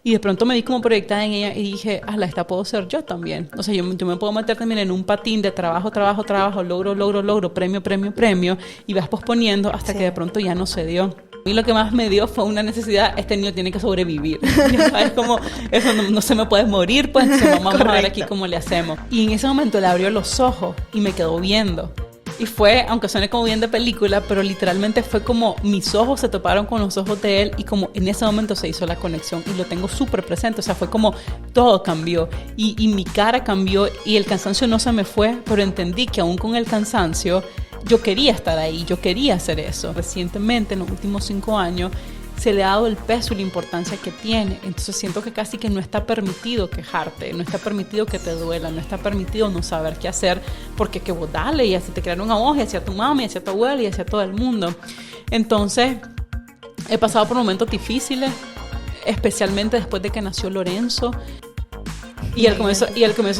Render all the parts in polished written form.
Y de pronto me vi como proyectada en ella y dije, esta puedo ser yo también. O sea, yo me puedo meter también en un patín de trabajo, logro, premio, y vas posponiendo hasta que de pronto ya no se dio. A mí lo que más me dio fue una necesidad, este niño tiene que sobrevivir. ¿Sabes? Como, eso no se me puede morir, pues entonces vamos a ver aquí cómo le hacemos. Y en ese momento le abrió los ojos y me quedó viendo. Y fue, aunque suene como bien de película, pero literalmente fue como mis ojos se toparon con los ojos de él y como en ese momento se hizo la conexión y lo tengo súper presente. O sea, fue como todo cambió y mi cara cambió y el cansancio no se me fue, pero entendí que aún con el cansancio yo quería estar ahí, yo quería hacer eso. Recientemente, en los últimos 5 años, se le ha dado el peso y la importancia que tiene. Entonces siento que casi que no está permitido quejarte, no está permitido que te duela, no está permitido no saber qué hacer, porque que vos dale y así te crearon a vos y hacia tu mamá y hacia tu abuela y hacia todo el mundo. Entonces he pasado por momentos difíciles, especialmente después de que nació Lorenzo. Y al comienzo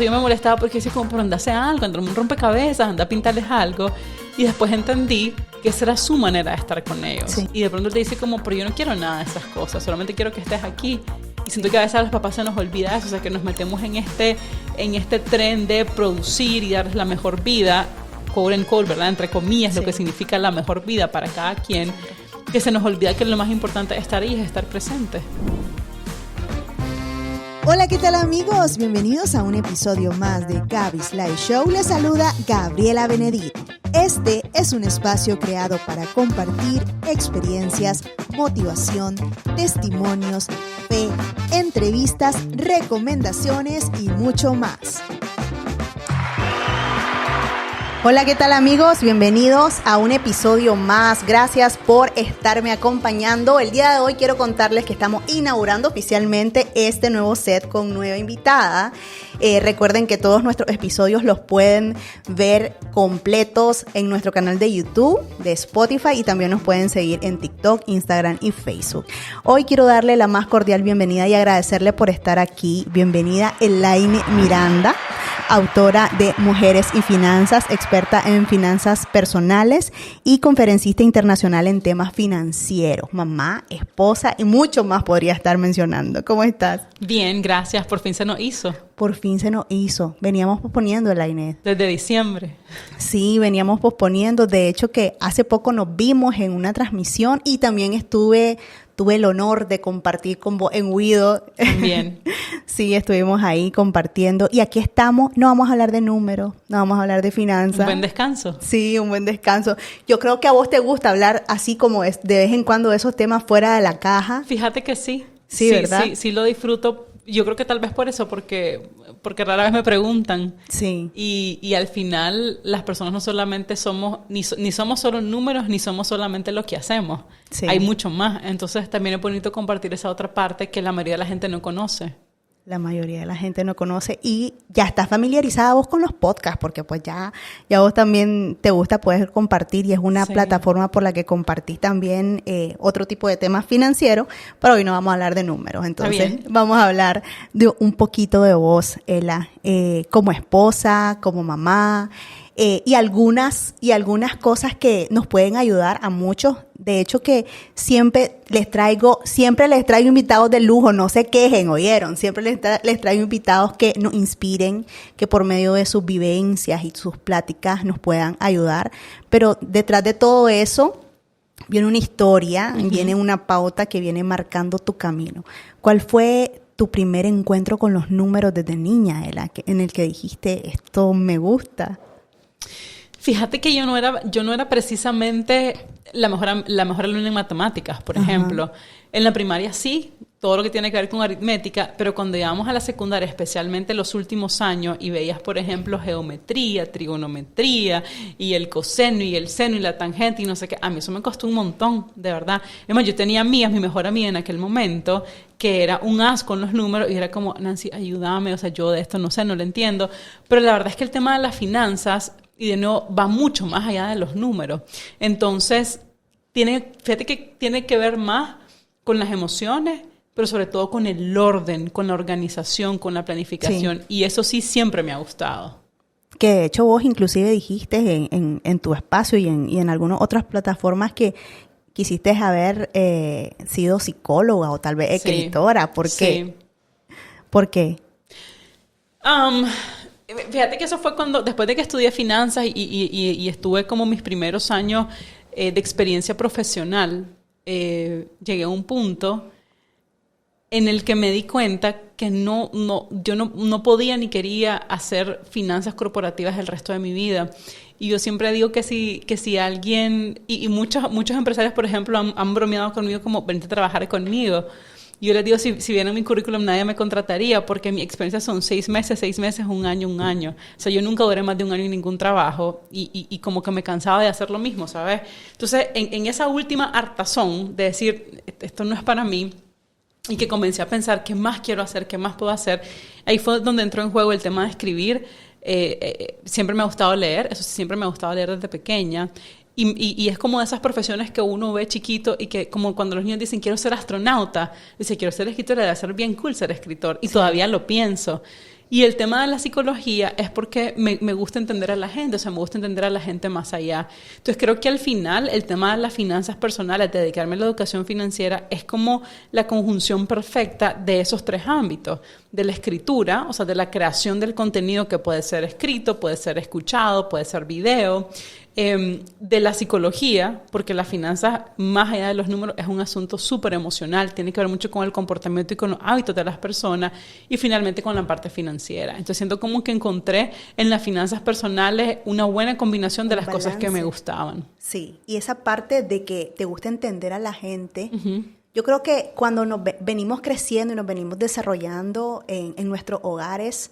yo me molestaba porque decía como, pero anda a hacer algo, anda un rompecabezas, anda a pintarles algo. Y después entendí que esa era su manera de estar con ellos. Sí. Y de pronto te dice como, pero yo no quiero nada de esas cosas, solamente quiero que estés aquí. Y siento que a veces a los papás se nos olvida eso, o sea, que nos metemos en este tren de producir y darles la mejor vida, quote and quote, ¿verdad? Entre comillas, sí. Lo que significa la mejor vida para cada quien, que se nos olvida que lo más importante de estar ahí es estar presente. Hola, ¿qué tal amigos? Bienvenidos a un episodio más de Gaby's Live Show. Les saluda Gabriela Benedito. Este es un espacio creado para compartir experiencias, motivación, testimonios, fe, entrevistas, recomendaciones y mucho más. Hola, ¿qué tal amigos? Bienvenidos a un episodio más. Gracias por estarme acompañando. El día de hoy quiero contarles que estamos inaugurando oficialmente este nuevo set con nueva invitada. Recuerden que todos nuestros episodios los pueden ver completos en nuestro canal de YouTube, de Spotify y también nos pueden seguir en TikTok, Instagram y Facebook. Hoy quiero darle la más cordial bienvenida y agradecerle por estar aquí. Bienvenida Elaine Miranda, autora de Mujeres y Finanzas, experta en finanzas personales y conferencista internacional en temas financieros, mamá, esposa y mucho más podría estar mencionando. ¿Cómo estás? Bien, gracias. Por fin se nos hizo. Por fin se nos hizo. Veníamos posponiendo, Elaine. Desde diciembre. Sí, veníamos posponiendo. De hecho, que hace poco nos vimos en una transmisión y también tuve el honor de compartir con vos en Wido. Bien. Sí, estuvimos ahí compartiendo. Y aquí estamos. No vamos a hablar de números, no vamos a hablar de finanzas. Un buen descanso. Sí, un buen descanso. Yo creo que a vos te gusta hablar así como es, de vez en cuando de esos temas fuera de la caja. Fíjate que sí. Sí, ¿verdad? Sí, lo disfruto. Yo creo que tal vez por eso, porque rara vez me preguntan. Sí. Y al final las personas no solamente somos, ni somos solo números, ni somos solamente lo que hacemos. Sí. Hay mucho más. Entonces también es bonito compartir esa otra parte que la mayoría de la gente no conoce. La mayoría de la gente no conoce y ya estás familiarizada vos con los podcasts porque pues ya vos también te gusta poder compartir y es una plataforma por la que compartís también otro tipo de temas financieros, pero hoy no vamos a hablar de números, entonces vamos a hablar de un poquito de vos, Ela, como esposa, como mamá, y algunas cosas que nos pueden ayudar a muchos. De hecho que siempre les traigo invitados de lujo, no se quejen, ¿oyeron? Siempre les traigo invitados que nos inspiren, que por medio de sus vivencias y sus pláticas nos puedan ayudar. Pero detrás de todo eso viene una historia, viene una pauta que viene marcando tu camino. ¿Cuál fue tu primer encuentro con los números desde niña, Ela, en el que dijiste, esto me gusta? Fíjate que yo no era precisamente la mejor alumna en matemáticas, por ejemplo. En la primaria sí, todo lo que tiene que ver con aritmética, pero cuando llegamos a la secundaria, especialmente los últimos años, y veías, por ejemplo, geometría, trigonometría, y el coseno, y el seno, y la tangente, y no sé qué, a mí eso me costó un montón, de verdad. Además, yo tenía amigas, mi mejor amiga en aquel momento, que era un as con los números, y era como, Nancy, ayúdame, o sea, yo de esto no sé, no lo entiendo. Pero la verdad es que el tema de las finanzas, y de nuevo, va mucho más allá de los números. Entonces, fíjate que tiene que ver más con las emociones, pero sobre todo con el orden, con la organización, con la planificación. Sí. Y eso sí siempre me ha gustado. Que de hecho vos inclusive dijiste en tu espacio y en algunas otras plataformas que quisiste haber sido psicóloga o tal vez escritora. ¿Por qué? Sí. ¿Por qué? Fíjate que eso fue después de que estudié finanzas y estuve como mis primeros años de experiencia profesional, llegué a un punto en el que me di cuenta que yo no podía ni quería hacer finanzas corporativas el resto de mi vida. Y yo siempre digo que si alguien, y muchos empresarios, por ejemplo, han bromeado conmigo como, vente a trabajar conmigo. Y yo les digo, si viene mi currículum, nadie me contrataría, porque mi experiencia son 6 meses, un año. O sea, yo nunca duré más de un año en ningún trabajo y como que me cansaba de hacer lo mismo, ¿sabes? Entonces, en esa última hartazón de decir, esto no es para mí, y que comencé a pensar, ¿qué más quiero hacer? ¿Qué más puedo hacer? Ahí fue donde entró en juego el tema de escribir. Siempre me ha gustado leer, eso sí, siempre me ha gustado leer desde pequeña. Y es como de esas profesiones que uno ve chiquito y que como cuando los niños dicen quiero ser astronauta, dice quiero ser escritor, debe ser bien cool ser escritor, y todavía lo pienso. Y el tema de la psicología es porque me gusta entender a la gente, o sea, me gusta entender a la gente más allá. Entonces creo que al final el tema de las finanzas personales, de dedicarme a la educación financiera, es como la conjunción perfecta de esos 3 ámbitos. De la escritura, o sea, de la creación del contenido que puede ser escrito, puede ser escuchado, puede ser video. De la psicología, porque las finanzas, más allá de los números, es un asunto súper emocional, tiene que ver mucho con el comportamiento y con los hábitos de las personas, y finalmente con la parte financiera. Entonces siento como que encontré en las finanzas personales una buena combinación de las cosas que me gustaban. Sí, y esa parte de que te gusta entender a la gente, yo creo que cuando nos venimos creciendo y nos venimos desarrollando en nuestros hogares,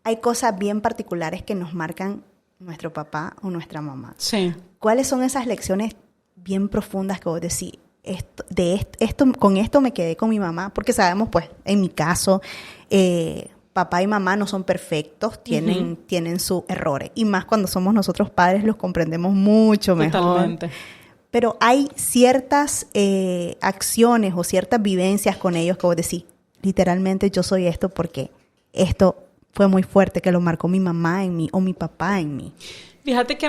hay cosas bien particulares que nos marcan nuestro papá o nuestra mamá. Sí. ¿Cuáles son esas lecciones bien profundas que vos decís? Con esto me quedé con mi mamá, porque sabemos, pues, en mi caso, papá y mamá no son perfectos, tienen sus errores. Y más cuando somos nosotros padres, los comprendemos mucho mejor. Totalmente. Pero hay ciertas acciones o ciertas vivencias con ellos que vos decís, literalmente yo soy esto porque esto fue muy fuerte, que lo marcó mi mamá en mí o mi papá en mí. Fíjate que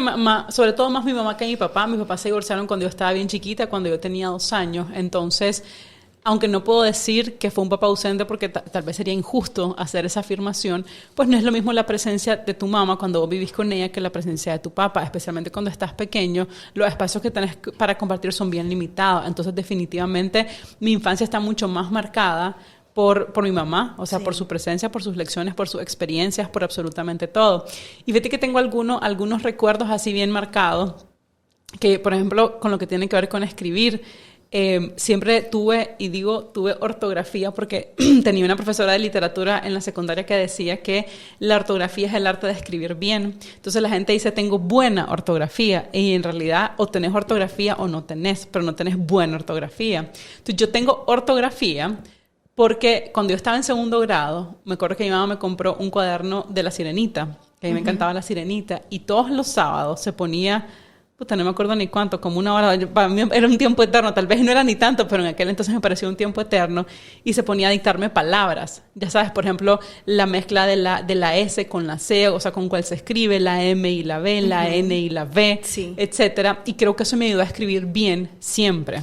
sobre todo más mi mamá que mi papá. Mis papás se divorciaron cuando yo estaba bien chiquita, cuando yo tenía 2 años. Entonces, aunque no puedo decir que fue un papá ausente porque tal vez sería injusto hacer esa afirmación, pues no es lo mismo la presencia de tu mamá cuando vos vivís con ella que la presencia de tu papá, especialmente cuando estás pequeño. Los espacios que tenés para compartir son bien limitados. Entonces, definitivamente, mi infancia está mucho más marcada por mi mamá, o sea, por su presencia, por sus lecciones, por sus experiencias, por absolutamente todo. Y fíjate que tengo algunos recuerdos así bien marcados, que, por ejemplo, con lo que tiene que ver con escribir, siempre tuve ortografía porque tenía una profesora de literatura en la secundaria que decía que la ortografía es el arte de escribir bien. Entonces la gente dice, tengo buena ortografía, y en realidad o tenés ortografía o no tenés, pero no tenés buena ortografía. Entonces yo tengo ortografía porque cuando yo estaba en 2º grado, me acuerdo que mi mamá me compró un cuaderno de La Sirenita, que a mí me encantaba La Sirenita, y todos los sábados se ponía, no me acuerdo ni cuánto, como 1 hora, para mí era un tiempo eterno, tal vez no era ni tanto, pero en aquel entonces me pareció un tiempo eterno, y se ponía a dictarme palabras. Ya sabes, por ejemplo, la mezcla de la S con la C, o sea, con cuál se escribe, la M y la B, la N y la V, etcétera, y creo que eso me ayudó a escribir bien siempre.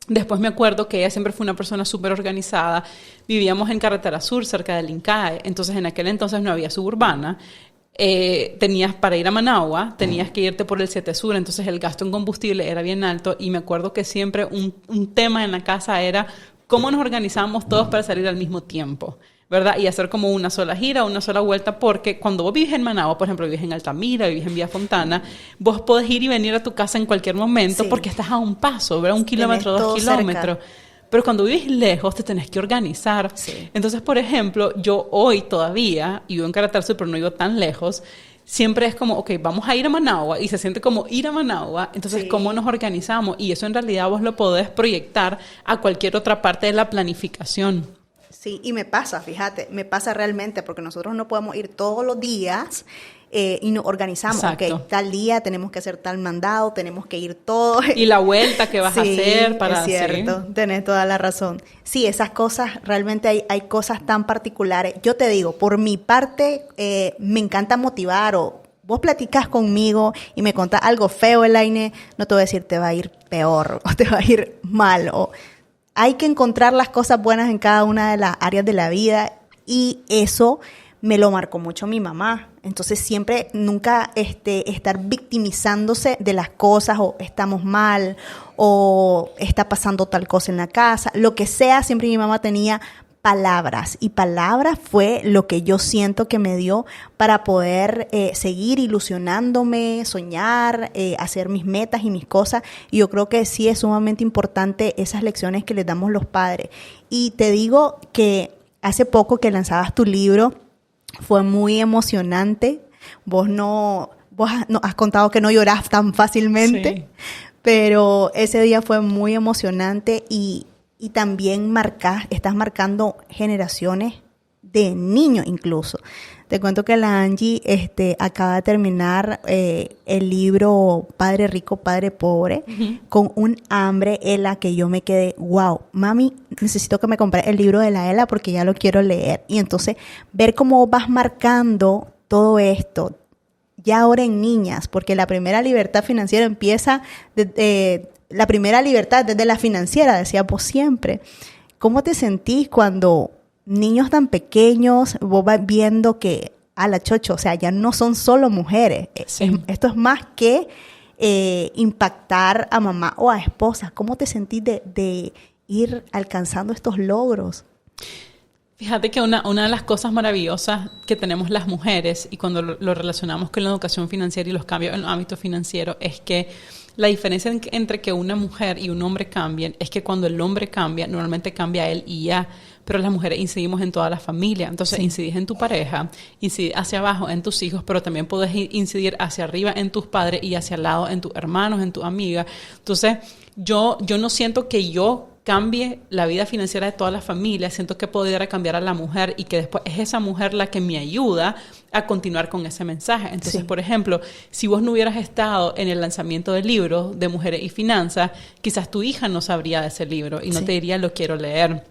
Después me acuerdo que ella siempre fue una persona súper organizada. Vivíamos en Carretera Sur, cerca del Incae. Entonces, en aquel entonces no había suburbana. Para ir a Managua, tenías que irte por el 7 Sur. Entonces, el gasto en combustible era bien alto. Y me acuerdo que siempre un tema en la casa era cómo nos organizábamos todos para salir al mismo tiempo, ¿verdad? Y hacer como una sola gira, una sola vuelta, porque cuando vos vivís en Managua, por ejemplo, vivís en Altamira, vivís en Villa Fontana, vos podés ir y venir a tu casa en cualquier momento porque estás a un paso, ¿verdad? 1 kilómetro, 2 kilómetros. Pero cuando vivís lejos, te tenés que organizar. Sí. Entonces, por ejemplo, yo hoy todavía, y vivo en Carretera Sur, pero no vivo tan lejos, siempre es como, ok, vamos a ir a Managua, y se siente como ir a Managua, entonces, ¿cómo nos organizamos? Y eso en realidad vos lo podés proyectar a cualquier otra parte de la planificación. Sí, y me pasa, fíjate, me pasa realmente, porque nosotros no podemos ir todos los días y nos organizamos. Exacto. Ok, tal día tenemos que hacer tal mandado, tenemos que ir todos. Y la vuelta que vas a hacer para... es cierto, tenés toda la razón. Sí, esas cosas, realmente hay cosas tan particulares. Yo te digo, por mi parte, me encanta motivar o vos platicas conmigo y me contás algo feo, Elaine, no te voy a decir te va a ir peor o te va a ir mal. O hay que encontrar las cosas buenas en cada una de las áreas de la vida y eso me lo marcó mucho mi mamá. Entonces siempre, nunca estar victimizándose de las cosas o estamos mal o está pasando tal cosa en la casa. Lo que sea, siempre mi mamá tenía palabras y palabras fue lo que yo siento que me dio para poder seguir ilusionándome, soñar, hacer mis metas y mis cosas. Y yo creo que sí es sumamente importante esas lecciones que les damos los padres. Y te digo que hace poco que lanzabas tu libro, fue muy emocionante. Vos no has contado que no llorás tan fácilmente, sí. Pero ese día fue muy emocionante y también estás marcando generaciones de niños incluso. Te cuento que la Angie acaba de terminar el libro Padre Rico, Padre Pobre, con un hambre en la que yo me quedé, wow, mami, necesito que me compre el libro de la Ela porque ya lo quiero leer. Y entonces ver cómo vas marcando todo esto, ya ahora en niñas, porque la primera libertad financiera empieza la primera libertad desde la financiera, decía vos siempre. ¿Cómo te sentís cuando niños tan pequeños, vos vas viendo que a la chocho, o sea, ya no son solo mujeres? Sí. Esto es más que impactar a mamá o a esposa. ¿Cómo te sentís de ir alcanzando estos logros? Fíjate que una de las cosas maravillosas que tenemos las mujeres, y cuando lo relacionamos con la educación financiera y los cambios en el ámbito financiero, es que la diferencia entre que una mujer y un hombre cambien es que cuando el hombre cambia, normalmente cambia él y ya, pero las mujeres incidimos en toda la familia. Entonces, sí, incidís en tu pareja, incidís hacia abajo en tus hijos, pero también puedes incidir hacia arriba en tus padres y hacia el lado en tus hermanos, en tus amigas. Entonces, yo no siento que yo cambie la vida financiera de toda la familia, siento que pudiera cambiar a la mujer y que después es esa mujer la que me ayuda a continuar con ese mensaje. Entonces, sí, por ejemplo, si vos no hubieras estado en el lanzamiento del libro de Mujeres y Finanzas, quizás tu hija no sabría de ese libro y no te diría lo quiero leer.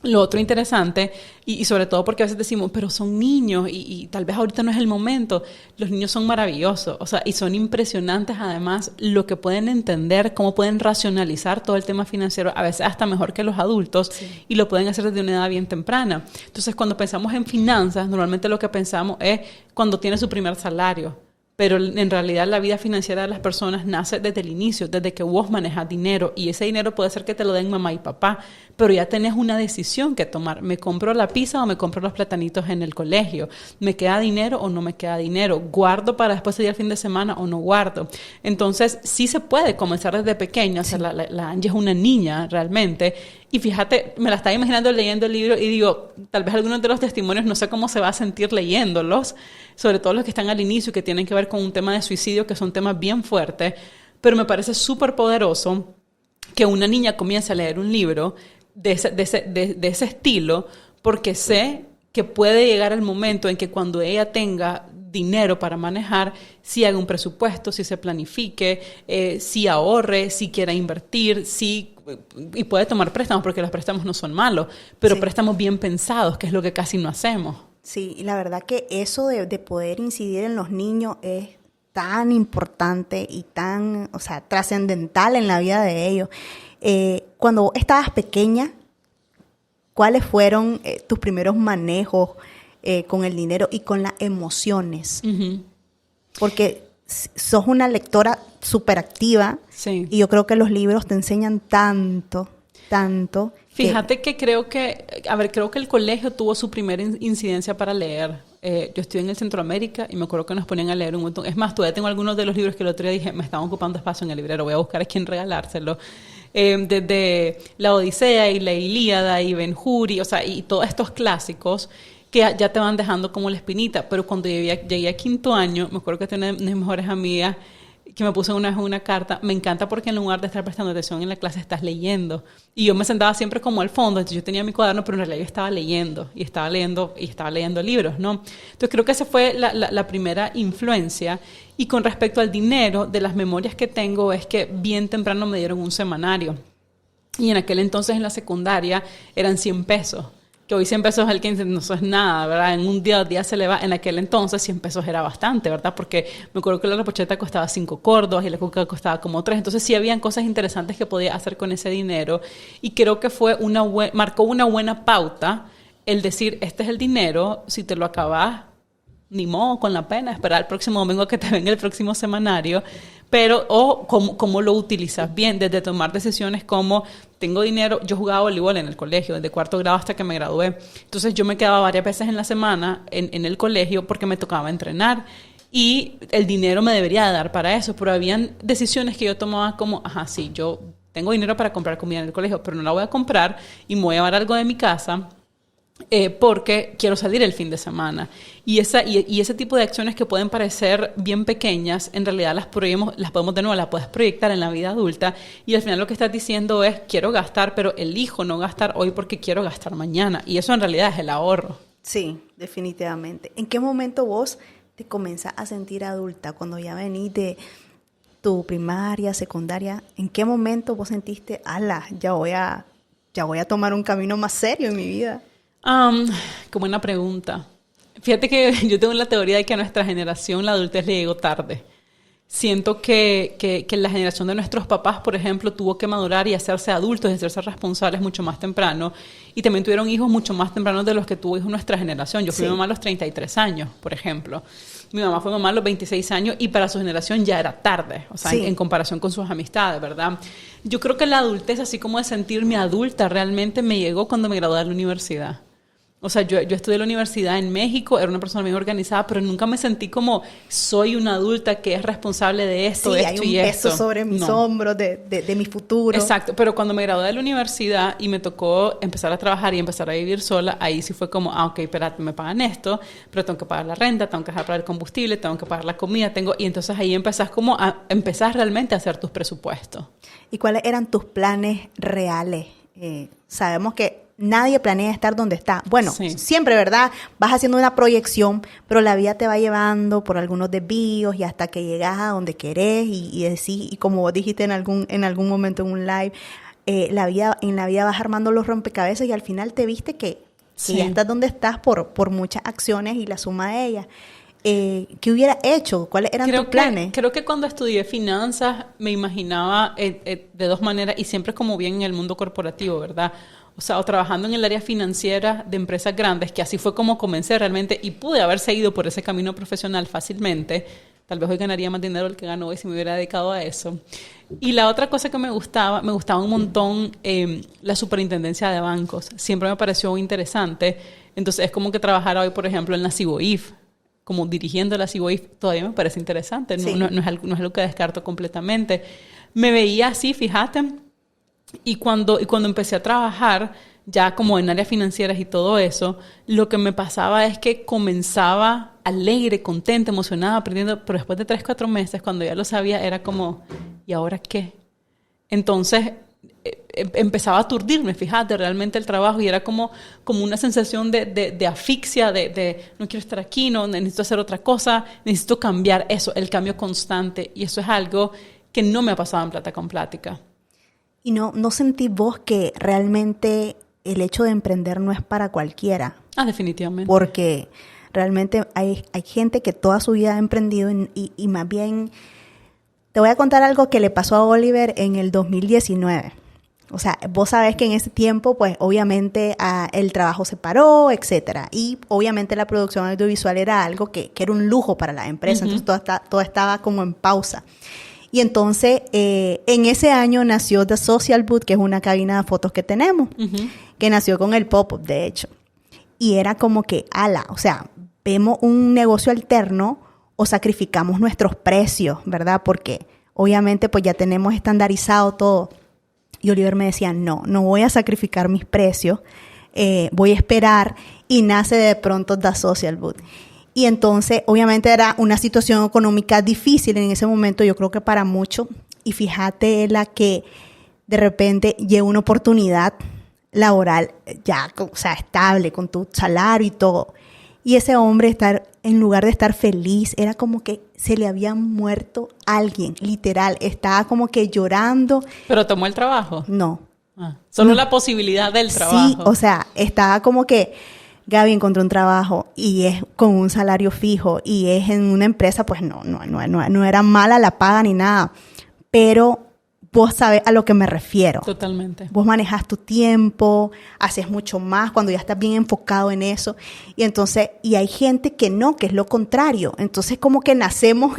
Lo otro interesante, y sobre todo porque a veces decimos, pero son niños y tal vez ahorita no es el momento. Los niños son maravillosos, o sea, y son impresionantes además lo que pueden entender, cómo pueden racionalizar todo el tema financiero, a veces hasta mejor que los adultos, sí, y lo pueden hacer desde una edad bien temprana. Entonces, cuando pensamos en finanzas, normalmente lo que pensamos es cuando tiene su primer salario. Pero en realidad la vida financiera de las personas nace desde el inicio, desde que vos manejas dinero. Y ese dinero puede ser que te lo den mamá y papá, pero ya tenés una decisión que tomar. ¿Me compro la pizza o me compro los platanitos en el colegio? ¿Me queda dinero o no me queda dinero? ¿Guardo para después salir el fin de semana o no guardo? Entonces, sí se puede comenzar desde pequeña. Sí. O sea, la Angie es una niña realmente. Y fíjate, me la estaba imaginando leyendo el libro y digo, tal vez algunos de los testimonios no sé cómo se va a sentir leyéndolos, sobre todo los que están al inicio, que tienen que ver con un tema de suicidio, que son temas bien fuertes, pero me parece súper poderoso que una niña comience a leer un libro de ese estilo, porque sé que puede llegar el momento en que cuando ella tenga dinero para manejar, si haga un presupuesto, si se planifique, si ahorre, si quiera invertir, y puede tomar préstamos, porque los préstamos no son malos, pero sí, préstamos bien pensados, que es lo que casi no hacemos. Sí, y la verdad que eso de poder incidir en los niños es tan importante y tan, o sea, trascendental en la vida de ellos. Cuando estabas pequeña, ¿cuáles fueron tus primeros manejos con el dinero y con las emociones? Uh-huh. Porque sos una lectora súper activa, sí, y yo creo que los libros te enseñan tanto. Fíjate que creo que el colegio tuvo su primera incidencia para leer. Yo estuve en el Centroamérica y me acuerdo que nos ponían a leer un montón. Es más, todavía tengo algunos de los libros que el otro día dije, me estaban ocupando espacio en el librero, voy a buscar a quién regalárselo. Desde La Odisea y La Ilíada y Ben-Hur, o sea, y todos estos clásicos que ya te van dejando como la espinita. Pero cuando llegué a quinto año, me acuerdo que tenía una de mis mejores amigas que me puso una carta, me encanta porque en lugar de estar prestando atención en la clase estás leyendo. Y yo me sentaba siempre como al fondo, entonces yo tenía mi cuaderno, pero en realidad yo estaba leyendo libros, ¿no? Entonces creo que esa fue la primera influencia. Y con respecto al dinero, de las memorias que tengo es que bien temprano me dieron un semanario. Y en aquel entonces en la secundaria eran 100 pesos. que hoy 100 pesos al 15 no es nada, ¿verdad? En un día se le va. En aquel entonces 100 pesos era bastante, ¿verdad? Porque me acuerdo que la repocheta costaba 5 córdobas y la cuca costaba como 3. Entonces sí habían cosas interesantes que podía hacer con ese dinero. Y creo que marcó una buena pauta el decir, este es el dinero, si te lo acabas, ni modo, con la pena, esperar el próximo domingo a que te venga el próximo semanario, pero cómo lo utilizas bien, desde tomar decisiones como, tengo dinero, yo jugaba voleibol en el colegio, desde 4º grado hasta que me gradué, entonces yo me quedaba varias veces en la semana en el colegio porque me tocaba entrenar, y el dinero me debería dar para eso, pero habían decisiones que yo tomaba como, sí, yo tengo dinero para comprar comida en el colegio, pero no la voy a comprar y me voy a llevar algo de mi casa, porque quiero salir el fin de semana. Y ese tipo de acciones que pueden parecer bien pequeñas, en realidad las podemos de nuevo, las puedes proyectar en la vida adulta, y al final lo que estás diciendo es, quiero gastar, pero elijo no gastar hoy porque quiero gastar mañana. Y eso en realidad es el ahorro. Sí, definitivamente. ¿En qué momento vos te comenzás a sentir adulta? Cuando ya venís de tu primaria, secundaria, ¿en qué momento vos sentiste, ya voy a tomar un camino más serio en mi vida? Qué buena pregunta. Fíjate que yo tengo la teoría de que a nuestra generación la adultez le llegó tarde. Siento que la generación de nuestros papás, por ejemplo, tuvo que madurar y hacerse adultos y hacerse responsables mucho más temprano. Y también tuvieron hijos mucho más tempranos de los que tuvo hijos nuestra generación. Yo fui mamá a los 33 años, por ejemplo. Mi mamá fue mamá a los 26 años y para su generación ya era tarde, o sea, en comparación con sus amistades, ¿verdad? Yo creo que la adultez, así como de sentirme adulta, realmente me llegó cuando me gradué de la universidad. O sea, yo estudié en la universidad en México, era una persona bien organizada, pero nunca me sentí como soy una adulta que es responsable de esto, de esto y esto. Sí, hay un peso sobre mis hombros de mi futuro. Exacto, pero cuando me gradué de la universidad y me tocó empezar a trabajar y empezar a vivir sola, ahí sí fue como, ok, espérate, me pagan esto, pero tengo que pagar la renta, tengo que pagar el combustible, tengo que pagar la comida, y entonces ahí empezás realmente a hacer tus presupuestos. ¿Y cuáles eran tus planes reales? Sabemos que nadie planea estar donde está. Bueno, siempre, ¿verdad? Vas haciendo una proyección, pero la vida te va llevando por algunos desvíos y hasta que llegas a donde querés y decís, y como vos dijiste en algún momento en un live, en la vida vas armando los rompecabezas y al final te viste que ya estás donde estás por muchas acciones y la suma de ellas. ¿Qué hubiera hecho? ¿Cuáles eran tus planes? Creo que cuando estudié finanzas me imaginaba de dos maneras, y siempre como bien en el mundo corporativo, ¿verdad? O sea, o trabajando en el área financiera de empresas grandes, que así fue como comencé realmente, y pude haber seguido por ese camino profesional fácilmente. Tal vez hoy ganaría más dinero del que gano hoy si me hubiera dedicado a eso. Y la otra cosa que me gustaba un montón la superintendencia de bancos. Siempre me pareció interesante. Entonces es como que trabajar hoy, por ejemplo, en la Ciboif, como dirigiendo la Ciboif, todavía me parece interesante. No es algo que descarto completamente. Me veía así, fíjate. Y cuando empecé a trabajar, ya como en áreas financieras y todo eso, lo que me pasaba es que comenzaba alegre, contenta, emocionada, aprendiendo, pero después de 3-4 meses, cuando ya lo sabía, era como, ¿y ahora qué? Entonces, empezaba a aturdirme, fíjate, realmente el trabajo, y era como una sensación de asfixia, de no quiero estar aquí, no necesito hacer otra cosa, necesito cambiar eso, el cambio constante, y eso es algo que no me ha pasado en Plata con Plática. ¿Y no sentís vos que realmente el hecho de emprender no es para cualquiera? Definitivamente. Porque realmente hay gente que toda su vida ha emprendido y más bien... Te voy a contar algo que le pasó a Oliver en el 2019. O sea, vos sabés que en ese tiempo, pues, obviamente, el trabajo se paró, etcétera. Y, obviamente, la producción audiovisual era algo que era un lujo para la empresa. Uh-huh. Entonces, todo estaba como en pausa. Y entonces, en ese año nació The Social Booth, que es una cabina de fotos que tenemos, uh-huh, que nació con el pop-up, de hecho. Y era como que, o sea, vemos un negocio alterno o sacrificamos nuestros precios, ¿verdad? Porque, obviamente, pues ya tenemos estandarizado todo. Y Oliver me decía, no voy a sacrificar mis precios, voy a esperar, y nace de pronto The Social Booth. Y entonces, obviamente, era una situación económica difícil en ese momento, yo creo que para muchos. Y fíjate la que de repente llega una oportunidad laboral ya, o sea, estable, con tu salario y todo. Y ese hombre, en lugar de estar feliz, era como que se le había muerto alguien, literal. Estaba como que llorando. ¿Pero tomó el trabajo? No. Solo la posibilidad del trabajo. Sí, o sea, estaba como que Gaby encontró un trabajo y es con un salario fijo y es en una empresa, pues no era mala la paga ni nada, pero vos sabés a lo que me refiero. Totalmente. Vos manejas tu tiempo, haces mucho más cuando ya estás bien enfocado en eso. Y entonces, y hay gente que no, que es lo contrario. Entonces, como que nacemos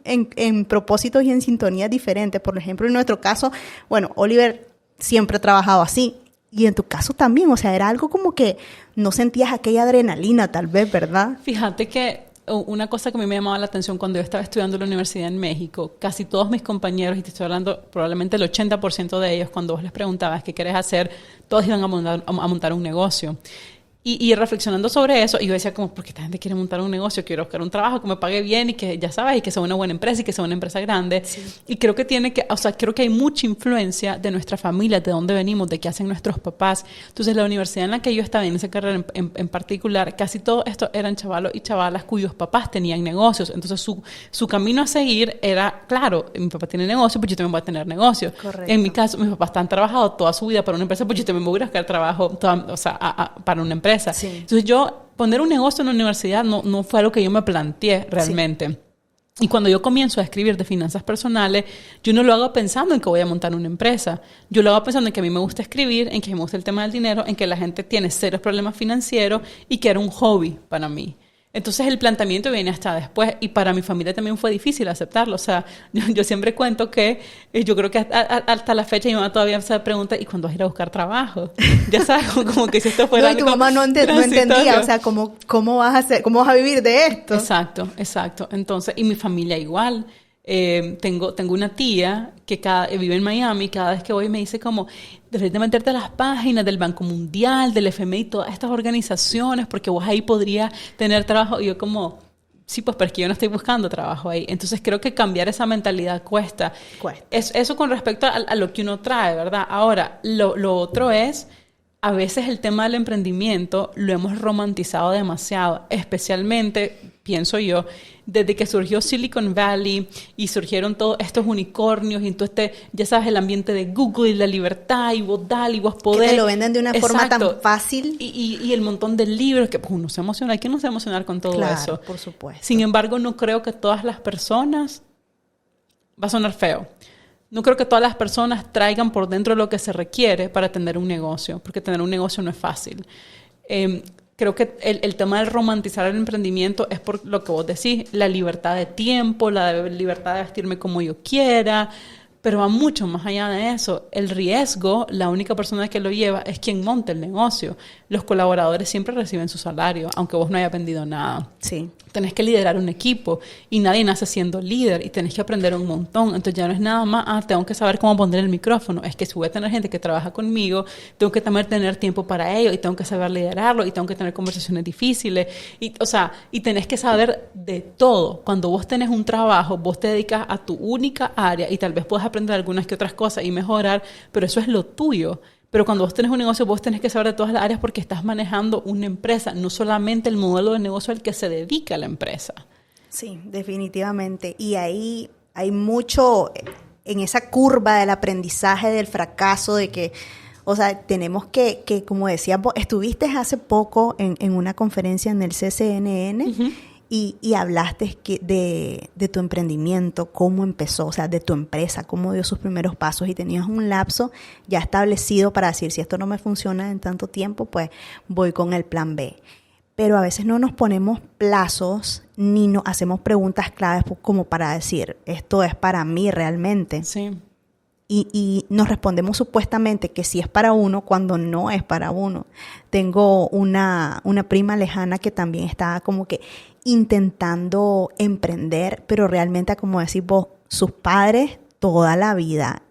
en propósitos y en sintonías diferentes. Por ejemplo, en nuestro caso, bueno, Oliver siempre ha trabajado así. Y en tu caso también, o sea, era algo como que no sentías aquella adrenalina, tal vez, ¿verdad? Fíjate que una cosa que a mí me llamaba la atención cuando yo estaba estudiando en la universidad en México, casi todos mis compañeros, y te estoy hablando probablemente el 80% de ellos, cuando vos les preguntabas qué querés hacer, todos iban a montar un negocio. Y reflexionando sobre eso, yo decía como, ¿por qué esta gente quiere montar un negocio? Quiero buscar un trabajo que me pague bien y que, ya sabes, y que sea una buena empresa y que sea una empresa grande. Sí. Y creo que creo que hay mucha influencia de nuestra familia, de dónde venimos, de qué hacen nuestros papás. Entonces, la universidad en la que yo estaba, en esa carrera en particular, casi todos estos eran chavalos y chavalas cuyos papás tenían negocios. Entonces, su camino a seguir era, claro, mi papá tiene negocio, pues yo también voy a tener negocio. Correcto. En mi caso, mis papás han trabajado toda su vida para una empresa, pues yo también voy a buscar trabajo para una empresa. Sí. Entonces yo poner un negocio en la universidad no fue algo que yo me planteé realmente. Sí. Y cuando yo comienzo a escribir de finanzas personales, yo no lo hago pensando en que voy a montar una empresa. Yo lo hago pensando en que a mí me gusta escribir, en que me gusta el tema del dinero, en que la gente tiene serios problemas financieros y que era un hobby para mí. Entonces el planteamiento viene hasta después y para mi familia también fue difícil aceptarlo. O sea, yo siempre cuento que yo creo que hasta la fecha mi mamá todavía se pregunta ¿y cuándo vas a ir a buscar trabajo? Ya sabes, como que si esto fuera algo. No, y tu mamá no entendía, o sea, ¿cómo vas a hacer, cómo vas a vivir de esto? Exacto. Entonces, y mi familia igual. Tengo una tía que vive en Miami, cada vez que voy me dice como deberías de meterte a las páginas del Banco Mundial, del FMI, todas estas organizaciones, porque vos ahí podrías tener trabajo. Y yo como, sí, pues, pero es que yo no estoy buscando trabajo ahí. Entonces creo que cambiar esa mentalidad cuesta. Eso con respecto a lo que uno trae, ¿verdad? Ahora, lo otro es, a veces el tema del emprendimiento lo hemos romantizado demasiado, especialmente, pienso yo, desde que surgió Silicon Valley y surgieron todos estos unicornios y entonces, ya sabes, el ambiente de Google y la libertad y vos dale y vos podés. Que te lo venden de una forma tan fácil. Y el montón de libros que uno se emociona. ¿Quién no se va a emocionar con todo eso? Claro, por supuesto. Sin embargo, no creo que todas las personas, va a sonar feo, no creo que todas las personas traigan por dentro lo que se requiere para tener un negocio, porque tener un negocio no es fácil. Creo que el tema del romantizar el emprendimiento es por lo que vos decís, la libertad de tiempo, la libertad de vestirme como yo quiera, pero va mucho más allá de eso. El riesgo, la única persona que lo lleva es quien monta el negocio. Los colaboradores siempre reciben su salario, aunque vos no hayas vendido nada. Sí. Tenés que liderar un equipo y nadie nace siendo líder y tenés que aprender un montón. Entonces ya no es nada más, tengo que saber cómo poner el micrófono. Es que si voy a tener gente que trabaja conmigo, tengo que también tener tiempo para ello y tengo que saber liderarlo y tengo que tener conversaciones difíciles. Y tenés que saber de todo. Cuando vos tenés un trabajo, vos te dedicas a tu única área y tal vez puedas aprender algunas que otras cosas y mejorar, pero eso es lo tuyo. Pero cuando vos tenés un negocio, vos tenés que saber de todas las áreas porque estás manejando una empresa, no solamente el modelo de negocio al que se dedica la empresa. Sí, definitivamente. Y ahí hay mucho en esa curva del aprendizaje, del fracaso, de que, o sea, tenemos que como decías vos, estuviste hace poco en una conferencia en el CCNN, uh-huh. Y hablaste de tu emprendimiento, cómo empezó, o sea, de tu empresa, cómo dio sus primeros pasos y tenías un lapso ya establecido para decir, si esto no me funciona en tanto tiempo, pues voy con el plan B. Pero a veces no nos ponemos plazos ni nos hacemos preguntas claves como para decir, esto es para mí realmente. Sí. Y nos respondemos supuestamente que sí es para uno cuando no es para uno. Tengo una prima lejana que también estaba como que intentando emprender, pero realmente, como decís vos, sus padres toda la vida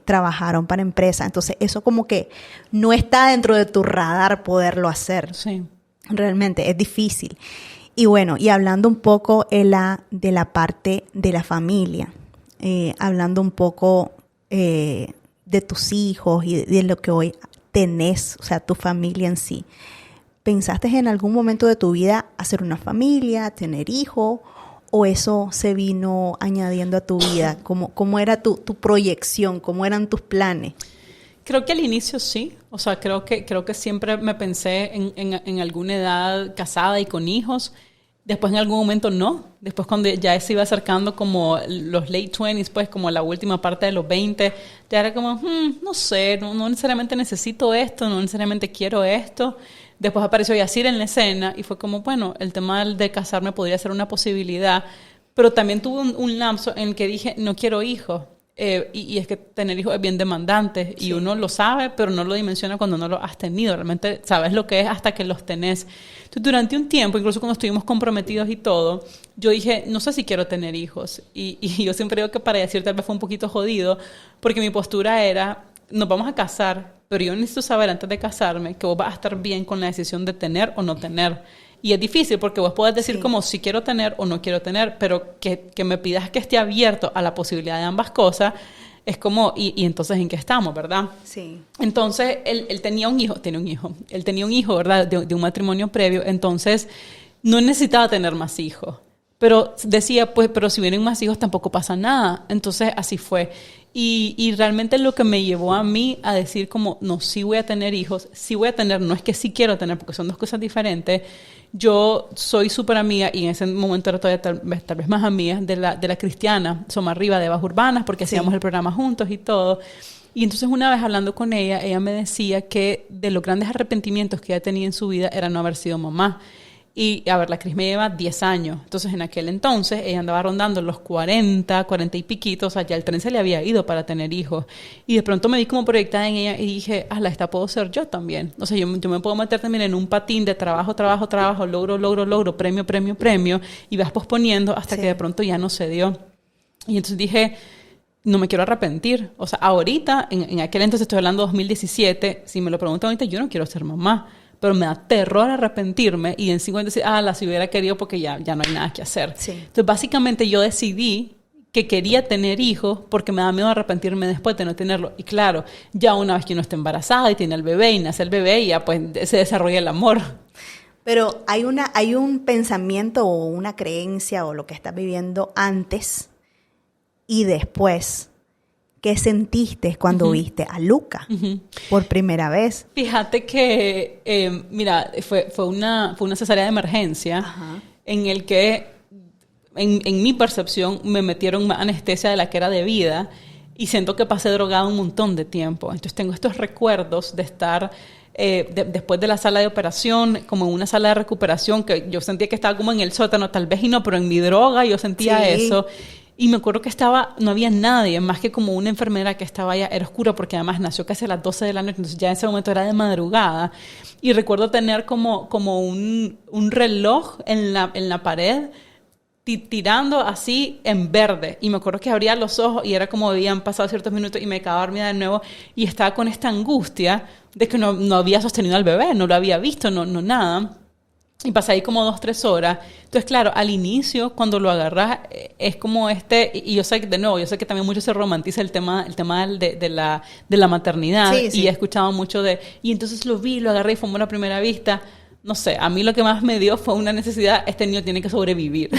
trabajaron para empresas. Entonces eso como que no está dentro de tu radar poderlo hacer. Sí. Realmente es difícil. Y bueno, y hablando un poco de la parte de la familia, hablando un poco de tus hijos y de lo que hoy tenés, o sea, tu familia en sí. ¿Pensaste en algún momento de tu vida hacer una familia, tener hijos, o eso se vino añadiendo a tu vida? ¿Cómo era tu proyección? ¿Cómo eran tus planes? Creo que al inicio sí, o sea, creo que siempre me pensé en alguna edad casada y con hijos. Después en algún momento no. Después cuando ya se iba acercando como los late 20s, pues como la última parte de los 20, ya era como, no sé, no necesariamente necesito esto, no necesariamente quiero esto. Después apareció Yacir en la escena y fue como, bueno, el tema de casarme podría ser una posibilidad. Pero también tuve un lapso en el que dije, no quiero hijos. Y es que tener hijos es bien demandante y uno lo sabe, pero no lo dimensiona cuando no lo has tenido. Realmente sabes lo que es hasta que los tenés. Entonces, durante un tiempo, incluso cuando estuvimos comprometidos y todo, yo dije, no sé si quiero tener hijos. Y yo siempre digo que para decir tal vez fue un poquito jodido, porque mi postura era, nos vamos a casar, pero yo necesito saber antes de casarme que vos vas a estar bien con la decisión de tener o no tener. Y es difícil porque vos podés decir como si quiero tener o no quiero tener, pero que me pidas que esté abierto a la posibilidad de ambas cosas, es como, y entonces ¿en qué estamos, verdad? Sí. Entonces, él tenía un hijo, él tenía un hijo, ¿verdad? De un matrimonio previo, entonces no necesitaba tener más hijos. Pero decía, pues, pero si vienen más hijos tampoco pasa nada. Entonces, así fue. Y realmente lo que me llevó a mí a decir como, no, sí voy a tener hijos, sí voy a tener, no es que sí quiero tener, porque son dos cosas diferentes. Yo soy súper amiga, y en ese momento era todavía tal vez más amiga, de la cristiana, Somos Arriba de Bajo Urbanas, porque hacíamos el programa juntos y todo. Y entonces una vez hablando con ella me decía que de los grandes arrepentimientos que ella tenía en su vida era no haber sido mamá. Y, a ver, la Cris me lleva 10 años. Entonces, en aquel entonces, ella andaba rondando los 40 y piquitos. O sea, ya el tren se le había ido para tener hijos. Y de pronto me vi como proyectada en ella y dije, esta puedo ser yo también. O sea, yo me puedo meter también en un patín de trabajo, logro, premio. Y vas posponiendo hasta que de pronto ya no se dio. Y entonces dije, no me quiero arrepentir. O sea, ahorita, en aquel entonces, estoy hablando de 2017, si me lo preguntan ahorita, yo no quiero ser mamá. Pero me da terror arrepentirme y en 5 años decir, si hubiera querido porque ya no hay nada que hacer. Sí. Entonces, básicamente yo decidí que quería tener hijos porque me da miedo arrepentirme después de no tenerlo. Y claro, ya una vez que uno está embarazada y tiene el bebé y nace el bebé, y ya pues se desarrolla el amor. Pero hay un pensamiento o una creencia o lo que estás viviendo antes y después. ¿Qué sentiste cuando viste a Luca por primera vez? Fíjate que, mira, fue una cesárea de emergencia en el que, en mi percepción, me metieron más anestesia de la que era debida y siento que pasé drogada un montón de tiempo. Entonces tengo estos recuerdos de estar después de la sala de operación, como en una sala de recuperación, que yo sentía que estaba como en el sótano, tal vez y no, pero en mi droga yo sentía eso. Y me acuerdo que no había nadie, más que como una enfermera que estaba allá, era oscura porque además nació casi a las 12 de la noche, entonces ya en ese momento era de madrugada. Y recuerdo tener como un reloj en la pared, tirando así en verde. Y me acuerdo que abría los ojos y era como habían pasado ciertos minutos y me quedaba dormida de nuevo y estaba con esta angustia de que no había sostenido al bebé, no lo había visto, no nada. Y pasé ahí como 2-3 horas. Entonces, claro, al inicio, cuando lo agarras, es como y yo sé que, de nuevo, yo sé que también mucho se romantiza el tema de la maternidad. Sí. Y he escuchado mucho y entonces lo agarré y fue una primera vista. No sé, a mí lo que más me dio fue una necesidad, este niño tiene que sobrevivir.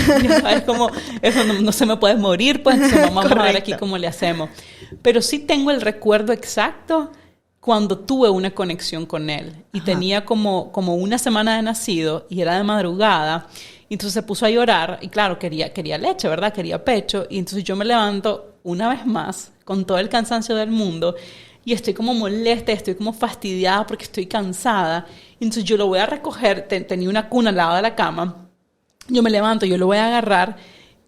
¿Sabes? Como, eso no se me puede morir, pues entonces vamos a ver aquí cómo le hacemos. Pero sí tengo el recuerdo exacto cuando tuve una conexión con él. Y tenía como una semana de nacido y era de madrugada. Y entonces se puso a llorar y claro, quería leche, ¿verdad? Quería pecho. Y entonces yo me levanto una vez más con todo el cansancio del mundo y estoy como molesta, estoy como fastidiada porque estoy cansada. Y entonces yo lo voy a recoger, tenía una cuna al lado de la cama. Yo me levanto, yo lo voy a agarrar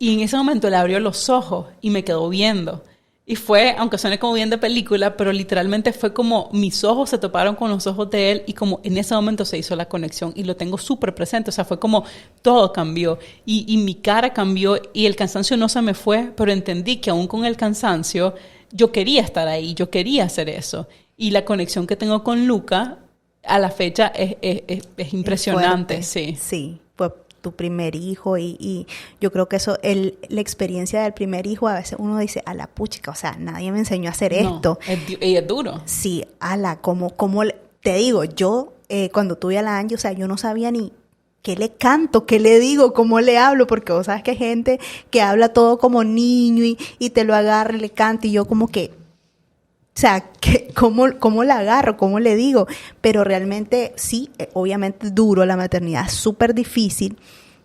y en ese momento le abrió los ojos y me quedó viendo. Y fue, aunque suene como bien de película, pero literalmente fue como mis ojos se toparon con los ojos de él y como en ese momento se hizo la conexión y lo tengo súper presente. O sea, fue como todo cambió y mi cara cambió y el cansancio no se me fue, pero entendí que aún con el cansancio yo quería estar ahí, yo quería hacer eso. Y la conexión que tengo con Luca a la fecha es impresionante. Sí, pues tu primer hijo y yo creo que eso, la experiencia del primer hijo, a veces uno dice, a la puchica, o sea, nadie me enseñó a hacer esto. Y es duro. Sí, como te digo, yo cuando tuve a la Angie, o sea, yo no sabía ni qué le canto, qué le digo, cómo le hablo, porque vos sabes que hay gente que habla todo como niño y te lo agarra y le canta y yo como que sea, ¿cómo la agarro? ¿Cómo le digo? Pero realmente sí, obviamente duro, la maternidad es súper difícil,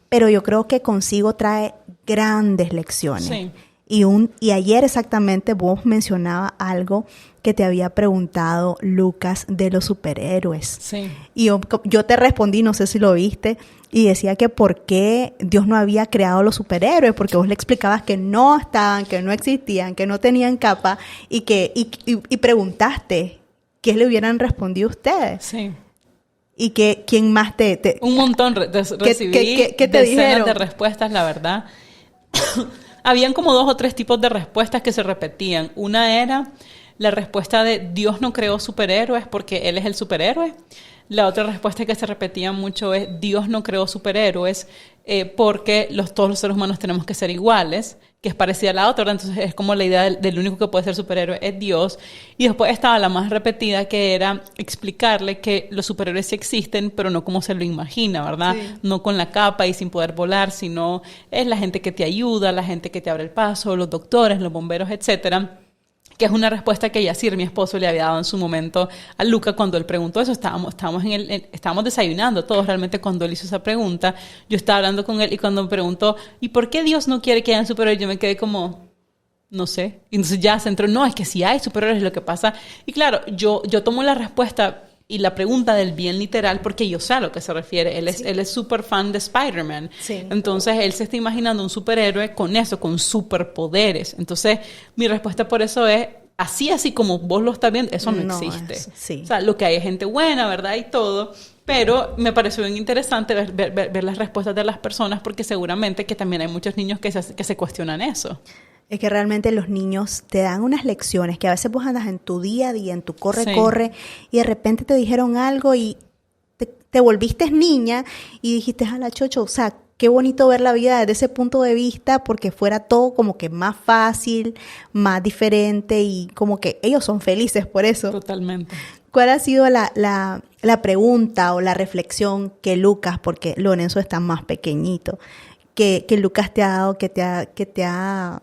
pero yo creo que consigo trae grandes lecciones. Sí. Y ayer exactamente vos mencionabas algo que te había preguntado Lucas de los superhéroes. Sí. Y yo te respondí, no sé si lo viste, y decía que por qué Dios no había creado los superhéroes, porque vos le explicabas que no estaban, que no existían, que no tenían capa, y preguntaste qué le hubieran respondido ustedes. Sí. Y que quién más te un montón recibí ¿qué te dijeron? De respuestas, la verdad. Habían como 2 o 3 tipos de respuestas que se repetían. Una era la respuesta de Dios no creó superhéroes porque Él es el superhéroe. La otra respuesta que se repetía mucho es Dios no creó superhéroes porque todos los seres humanos tenemos que ser iguales, que es parecida a la otra, ¿verdad? Entonces es como la idea del único que puede ser superhéroe es Dios. Y después estaba la más repetida, que era explicarle que los superhéroes sí existen, pero no como se lo imagina, ¿verdad? Sí. No con la capa y sin poder volar, sino es la gente que te ayuda, la gente que te abre el paso, los doctores, los bomberos, etcétera. Que es una respuesta que Yacir, mi esposo, le había dado en su momento a Luca cuando él preguntó eso. Estábamos desayunando todos realmente cuando él hizo esa pregunta. Yo estaba hablando con él y cuando me preguntó, ¿y por qué Dios no quiere que hayan superhéroes? Yo me quedé como, no sé. Y entonces ya se entró, no, es que si hay superhéroes es lo que pasa. Y claro, yo tomo la respuesta y la pregunta del bien literal porque yo sé a lo que se refiere. Él es súper fan de Spider-Man. Sí. Entonces, él se está imaginando un superhéroe con eso, con superpoderes. Entonces, mi respuesta por eso es, así como vos lo estás viendo, eso no existe. Sí. O sea, lo que hay es gente buena, ¿verdad? Y todo. Pero me pareció bien interesante ver las respuestas de las personas porque seguramente que también hay muchos niños que se cuestionan eso. Es que realmente los niños te dan unas lecciones que a veces vos andas en tu día a día, en tu corre, y de repente te dijeron algo y te volviste niña y dijiste, a la chocho, o sea, qué bonito ver la vida desde ese punto de vista porque fuera todo como que más fácil, más diferente y como que ellos son felices por eso. Totalmente. ¿Cuál ha sido la pregunta o la reflexión que Lucas, porque Lorenzo está más pequeñito, que Lucas te ha dado, que te ha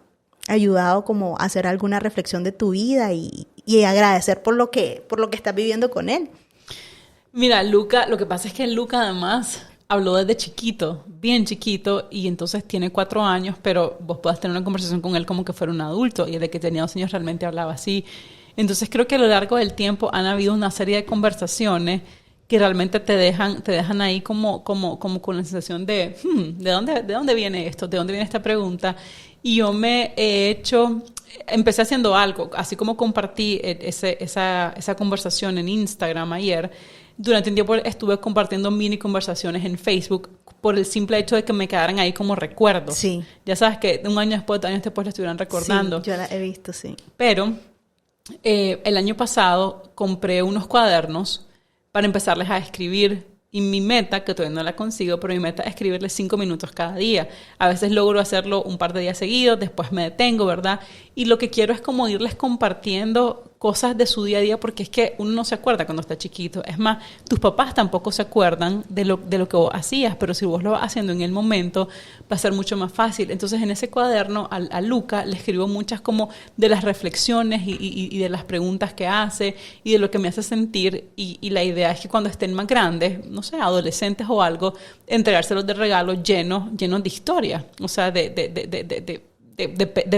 ayudado como a hacer alguna reflexión de tu vida y agradecer por lo que estás viviendo con él? Mira, Luca, lo que pasa es que Luca además habló desde chiquito, bien chiquito, y entonces tiene 4 años, pero vos podés tener una conversación con él como que fuera un adulto, y desde que tenía 2 años realmente hablaba así. Entonces creo que a lo largo del tiempo han habido una serie de conversaciones que realmente te dejan ahí como con la sensación de ¿de dónde viene esto? ¿De dónde viene esta pregunta? Y yo empecé haciendo algo, así como compartí esa conversación en Instagram ayer. Durante un tiempo estuve compartiendo mini conversaciones en Facebook por el simple hecho de que me quedaran ahí como recuerdos. Sí. Ya sabes que 1 año después, 2 años después lo estuvieran recordando. Sí, yo la he visto, sí. Pero el año pasado compré unos cuadernos para empezarles a escribir. Y mi meta, que todavía no la consigo, pero mi meta es escribirles 5 minutos cada día. A veces logro hacerlo un par de días seguidos, después me detengo, ¿verdad? Y lo que quiero es como irles compartiendo cosas de su día a día, porque es que uno no se acuerda cuando está chiquito. Es más, tus papás tampoco se acuerdan de lo que vos hacías, pero si vos lo vas haciendo en el momento, va a ser mucho más fácil. Entonces, en ese cuaderno, a Luca le escribo muchas como de las reflexiones y de las preguntas que hace y de lo que me hace sentir. Y la idea es que cuando estén más grandes, no sé, adolescentes o algo, entregárselos de regalos llenos de historia. O sea, de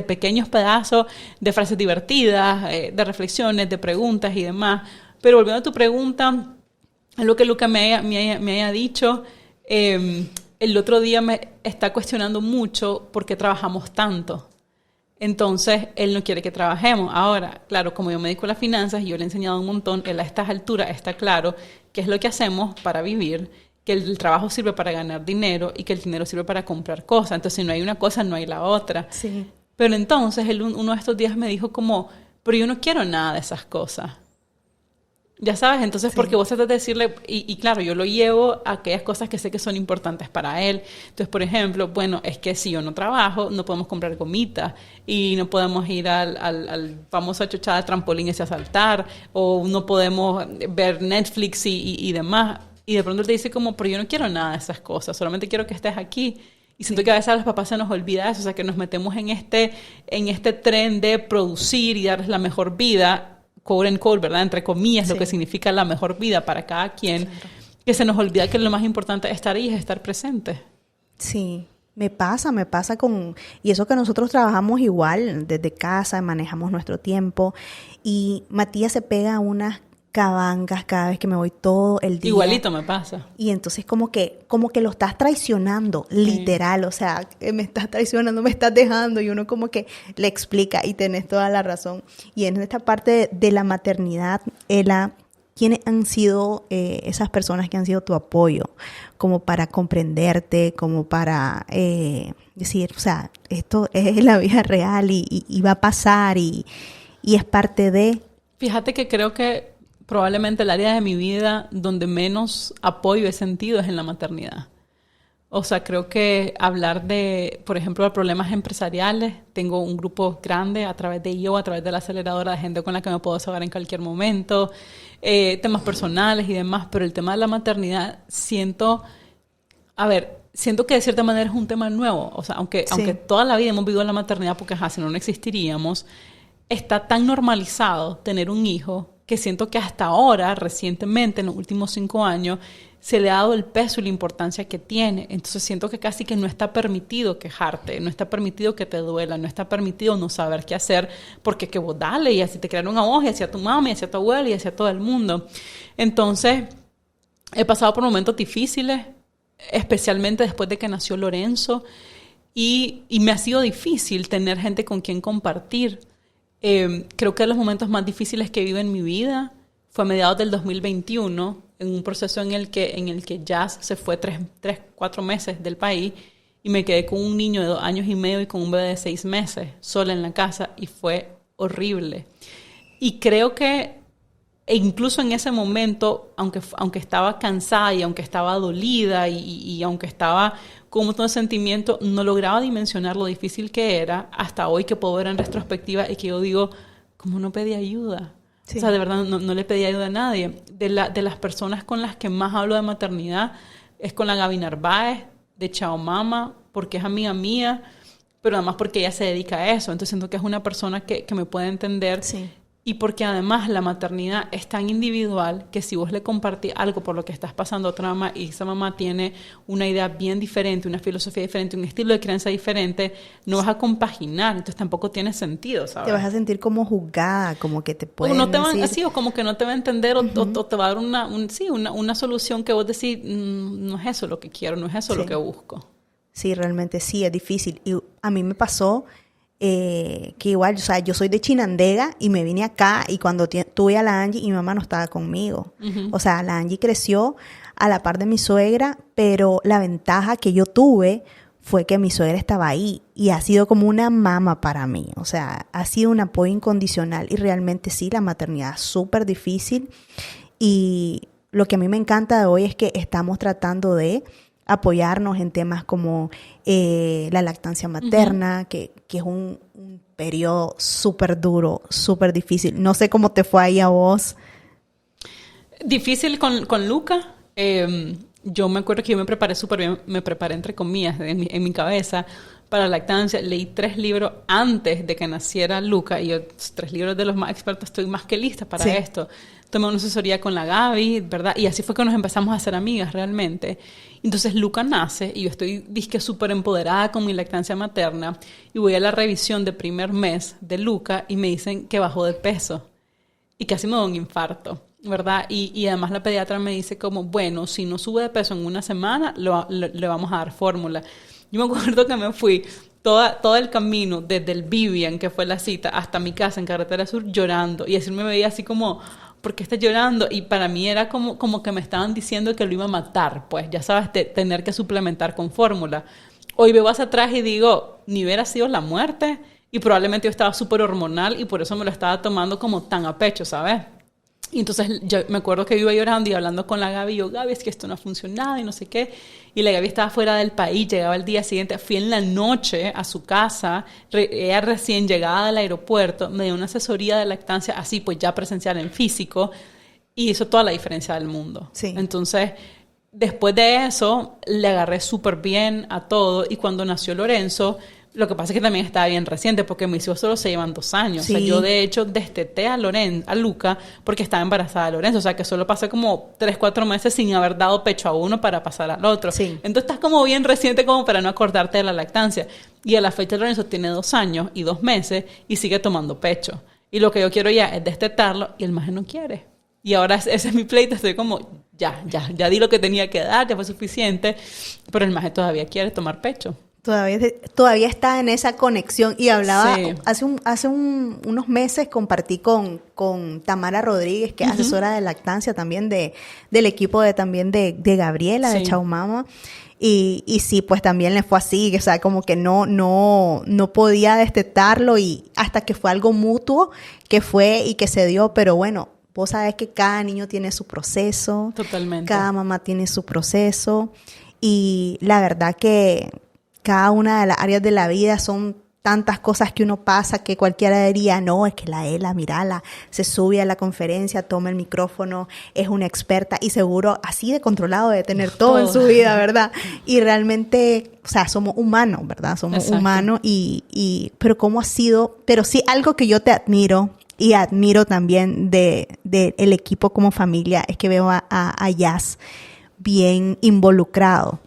pequeños pedazos, de frases divertidas, de reflexiones, de preguntas y demás. Pero volviendo a tu pregunta, lo que Luca me haya dicho, el otro día me está cuestionando mucho por qué trabajamos tanto. Entonces, él no quiere que trabajemos. Ahora, claro, como yo me dedico a las finanzas y yo le he enseñado un montón, él a estas alturas está claro qué es lo que hacemos para vivir, que el trabajo sirve para ganar dinero y que el dinero sirve para comprar cosas. Entonces, si no hay una cosa, no hay la otra. Sí. Pero entonces, uno de estos días me dijo como, pero yo no quiero nada de esas cosas. Ya sabes, entonces, sí. Porque vos tratás de decirle, y claro, yo lo llevo a aquellas cosas que sé que son importantes para él. Entonces, por ejemplo, bueno, es que si yo no trabajo, no podemos comprar gomitas y no podemos ir al famoso chochada de trampolín ese a saltar, o no podemos ver Netflix y demás. Y de pronto te dice como, pero yo no quiero nada de esas cosas, solamente quiero que estés aquí. Y siento que a veces a los papás se nos olvida eso, o sea, que nos metemos en este tren de producir y darles la mejor vida, quote and quote, ¿verdad? Entre comillas, Sí. lo que significa la mejor vida para cada quien, Claro. que se nos olvida que lo más importante es estar ahí, es estar presente. Sí, me pasa con... Y eso que nosotros trabajamos igual desde casa, manejamos nuestro tiempo. Y Matías se pega a unas cabangas cada vez que me voy todo el día. Igualito me pasa. Y entonces como que lo estás traicionando, literal. O sea, me estás traicionando, me estás dejando. Y uno como que le explica y tenés toda la razón. Y en esta parte de la maternidad, Ela, ¿quiénes han sido esas personas que han sido tu apoyo? Como para comprenderte, como para decir, o sea, esto es la vida real y va a pasar y es parte de... Fíjate que creo que probablemente el área de mi vida donde menos apoyo he sentido es en la maternidad. O sea, creo que hablar de, por ejemplo, de problemas empresariales, tengo un grupo grande a través de yo, a través de la aceleradora de gente con la que me puedo desahogar en cualquier momento, temas personales y demás, pero el tema de la maternidad siento que de cierta manera es un tema nuevo. O sea, aunque toda la vida hemos vivido la maternidad porque si no existiríamos, está tan normalizado tener un hijo que siento que hasta ahora, recientemente, en los últimos 5 años, se le ha dado el peso y la importancia que tiene. Entonces siento que casi que no está permitido quejarte, no está permitido que te duela, no está permitido no saber qué hacer, porque que vos dale, y así te crearon a vos, y así a tu mamá, y así a tu abuela, y así a todo el mundo. Entonces, he pasado por momentos difíciles, especialmente después de que nació Lorenzo, y me ha sido difícil tener gente con quien compartir. Creo que de los momentos más difíciles que vivo en mi vida fue a mediados del 2021, en un proceso en el que Jazz se fue 4 meses del país y me quedé con un niño de 2 años y medio y con un bebé de 6 meses sola en la casa, y fue horrible. Y creo que incluso en ese momento, aunque estaba cansada y aunque estaba dolida y aunque estaba con un montón de sentimientos, no lograba dimensionar lo difícil que era hasta hoy, que puedo ver en retrospectiva y que yo digo, ¿cómo no pedí ayuda? Sí. O sea, de verdad no le pedí ayuda a nadie. De las personas con las que más hablo de maternidad es con la Gaby Narváez, de Chao Mama, porque es amiga mía, pero además porque ella se dedica a eso. Entonces siento que es una persona que me puede entender. Sí. Y porque además la maternidad es tan individual que si vos le compartís algo por lo que estás pasando a otra mamá y esa mamá tiene una idea bien diferente, una filosofía diferente, un estilo de crianza diferente, no vas a compaginar, entonces tampoco tiene sentido, ¿sabes? Te vas a sentir como juzgada, como que te pueden decir... Así, o como que no te va a entender, o te va a dar una solución que vos decís, no es eso lo que quiero, no es eso lo que busco. Sí, realmente sí, es difícil. Y a mí me pasó... que igual, o sea, yo soy de Chinandega y me vine acá, y cuando tuve a la Angie, y mi mamá no estaba conmigo. O sea, la Angie creció a la par de mi suegra, pero la ventaja que yo tuve fue que mi suegra estaba ahí y ha sido como una mamá para mí. O sea, ha sido un apoyo incondicional, y realmente sí, la maternidad es súper difícil. Y lo que a mí me encanta de hoy es que estamos tratando de apoyarnos en temas como la lactancia materna, que es un periodo súper duro, súper difícil. No sé cómo te fue ahí a vos. Difícil con Luca. Yo me acuerdo que yo me preparé súper bien, me preparé entre comillas en mi cabeza para la lactancia. Leí 3 libros antes de que naciera Luca, y yo 3 libros de los más expertos, estoy más que lista para esto. Tomé una asesoría con la Gaby, ¿verdad? Y así fue que nos empezamos a hacer amigas realmente. Entonces Luca nace y yo estoy súper empoderada con mi lactancia materna, y voy a la revisión de primer mes de Luca y me dicen que bajó de peso y casi me da un infarto, ¿verdad? Y además la pediatra me dice como, bueno, si no sube de peso en una semana, le vamos a dar fórmula. Yo me acuerdo que me fui todo el camino desde el Vivian, que fue la cita, hasta mi casa en Carretera Sur, llorando. Y así me veía así como, ¿por qué estás llorando? Y para mí era como que me estaban diciendo que lo iba a matar, pues, ya sabes, tener que suplementar con fórmula. Hoy veo hacia atrás y digo, ni hubiera sido la muerte, y probablemente yo estaba súper hormonal y por eso me lo estaba tomando como tan a pecho, ¿sabes? Y entonces yo me acuerdo que yo iba llorando y hablando con la Gaby, y yo, Gaby, es que esto no ha funcionado y no sé qué. Y la Gaby estaba fuera del país, llegaba el día siguiente, fui en la noche a su casa, ella recién llegada del aeropuerto, me dio una asesoría de lactancia así, pues ya presencial en físico, y hizo toda la diferencia del mundo. Sí. Entonces, después de eso, le agarré súper bien a todo, y cuando nació Lorenzo, Lo que pasa es que también estaba bien reciente porque mis hijos solo se llevan 2 años. Sí. O sea, yo de hecho desteté a Luca porque estaba embarazada de Lorenzo. O sea, que solo pasé como 3, 4 meses sin haber dado pecho a uno para pasar al otro. Sí. Entonces estás como bien reciente como para no acordarte de la lactancia. Y a la fecha Lorenzo tiene 2 años y 2 meses y sigue tomando pecho. Y lo que yo quiero ya es destetarlo y el maje no quiere. Y ahora ese es mi pleito. Estoy como, ya di lo que tenía que dar, ya fue suficiente. Pero el maje todavía quiere tomar pecho. Todavía está en esa conexión y hablaba, Sí. hace unos meses compartí con Tamara Rodríguez, que es asesora de lactancia también del equipo también de Gabriela, de Sí. Chau Mama. Y sí, pues también le fue así, o sea, como que no podía destetarlo y hasta que fue algo mutuo que fue y que se dio, pero bueno, vos sabés que cada niño tiene su proceso. Totalmente. Cada mamá tiene su proceso y la verdad que cada una de las áreas de la vida son tantas cosas que uno pasa que cualquiera diría, no, es que la Ela, mírala, se sube a la conferencia, toma el micrófono, es una experta y seguro así de controlado de tener todo en su vida, ¿verdad? Y realmente, o sea, somos humanos, ¿verdad? Somos Exacto. humanos pero cómo ha sido, pero sí algo que yo te admiro y admiro también de el equipo como familia es que veo a Jazz bien involucrado.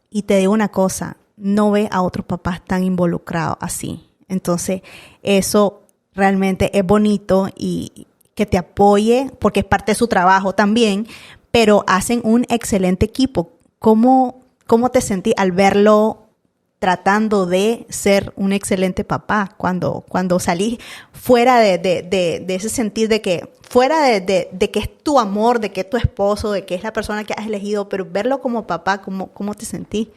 Y te digo una cosa, no ve a otros papás tan involucrados así. Entonces, eso realmente es bonito y que te apoye, porque es parte de su trabajo también, pero hacen un excelente equipo. ¿Cómo te sentí al verlo tratando de ser un excelente papá cuando salís fuera de ese sentir de que, fuera de que es tu amor, de que es tu esposo, de que es la persona que has elegido, pero verlo como papá, ¿cómo te sentís?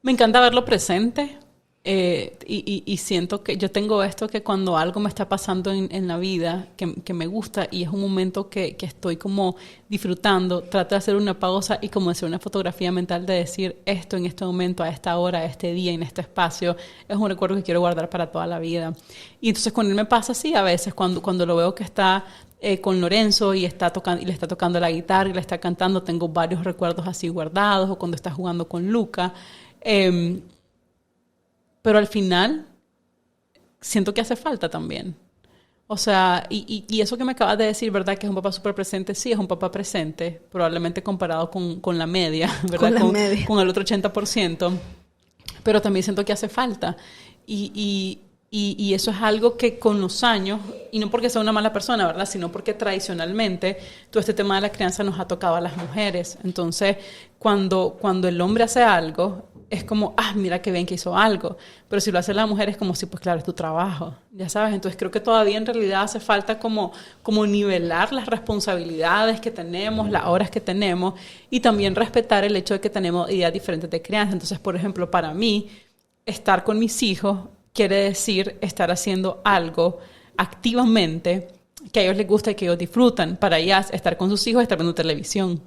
Me encanta verlo presente y siento que yo tengo esto que cuando algo me está pasando en la vida que me gusta y es un momento que estoy como disfrutando, trato de hacer una pausa y como hacer una fotografía mental de decir esto en este momento, a esta hora, a este día, en este espacio, es un recuerdo que quiero guardar para toda la vida. Y entonces con él me pasa así a veces, cuando lo veo que está con Lorenzo y le está tocando la guitarra y le está cantando, tengo varios recuerdos así guardados, o cuando está jugando con Luca. Pero al final siento que hace falta también. O sea, y eso que me acabas de decir, ¿verdad? Que es un papá súper presente. Sí, es un papá presente, probablemente comparado con la media, ¿verdad? Con el otro 80%. Pero también siento que hace falta. Y eso es algo que con los años, y no porque sea una mala persona, ¿verdad? Sino porque tradicionalmente todo este tema de la crianza nos ha tocado a las mujeres. Entonces, cuando el hombre hace algo, es como, mira qué bien que hizo algo. Pero si lo hace la mujer es como si, pues claro, es tu trabajo, ya sabes. Entonces creo que todavía en realidad hace falta como nivelar las responsabilidades que tenemos, las horas que tenemos, y también respetar el hecho de que tenemos ideas diferentes de crianza. Entonces, por ejemplo, para mí, estar con mis hijos quiere decir estar haciendo algo activamente que a ellos les gusta y que ellos disfrutan. Para ellas, estar con sus hijos es estar viendo televisión.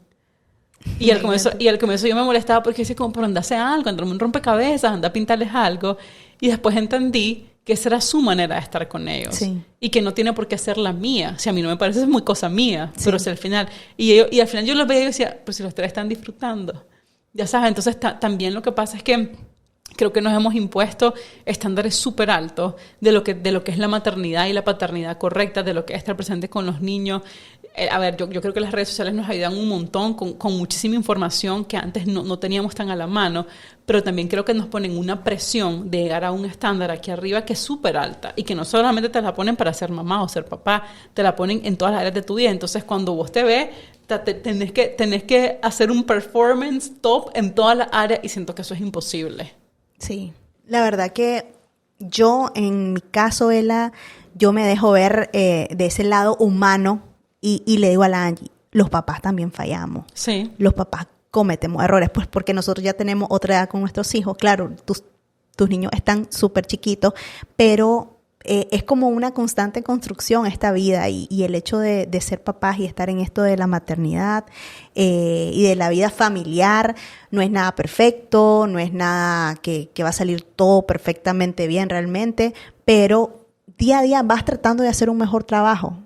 Y al comienzo yo me molestaba porque decía como, pero anda a hacer algo, anda a un rompecabezas, anda a pintarles algo. Y después entendí que esa era su manera de estar con ellos. Sí. Y que no tiene por qué ser la mía. O sea, a mí no me parece, es muy cosa mía, sí. Pero es al final. Y al final yo los veía y decía, pues si los tres están disfrutando. Ya sabes, entonces también lo que pasa es que creo que nos hemos impuesto estándares súper altos de lo que es la maternidad y la paternidad correcta, de lo que es estar presente con los niños. A ver, yo creo que las redes sociales nos ayudan un montón con muchísima información que antes no teníamos tan a la mano, pero también creo que nos ponen una presión de llegar a un estándar aquí arriba que es súper alta y que no solamente te la ponen para ser mamá o ser papá, te la ponen en todas las áreas de tu vida. Entonces, cuando vos te ves, tenés que hacer un performance top en todas las áreas y siento que eso es imposible. Sí, la verdad que yo, en mi caso, Ela, yo me dejo ver de ese lado humano y le digo a la Angie, los papás también fallamos. Sí. Los papás cometemos errores, pues porque nosotros ya tenemos otra edad con nuestros hijos. Claro, tus niños están súper chiquitos, pero es como una constante construcción esta vida y el hecho de ser papás y estar en esto de la maternidad y de la vida familiar no es nada perfecto, no es nada que va a salir todo perfectamente bien realmente, pero día a día vas tratando de hacer un mejor trabajo.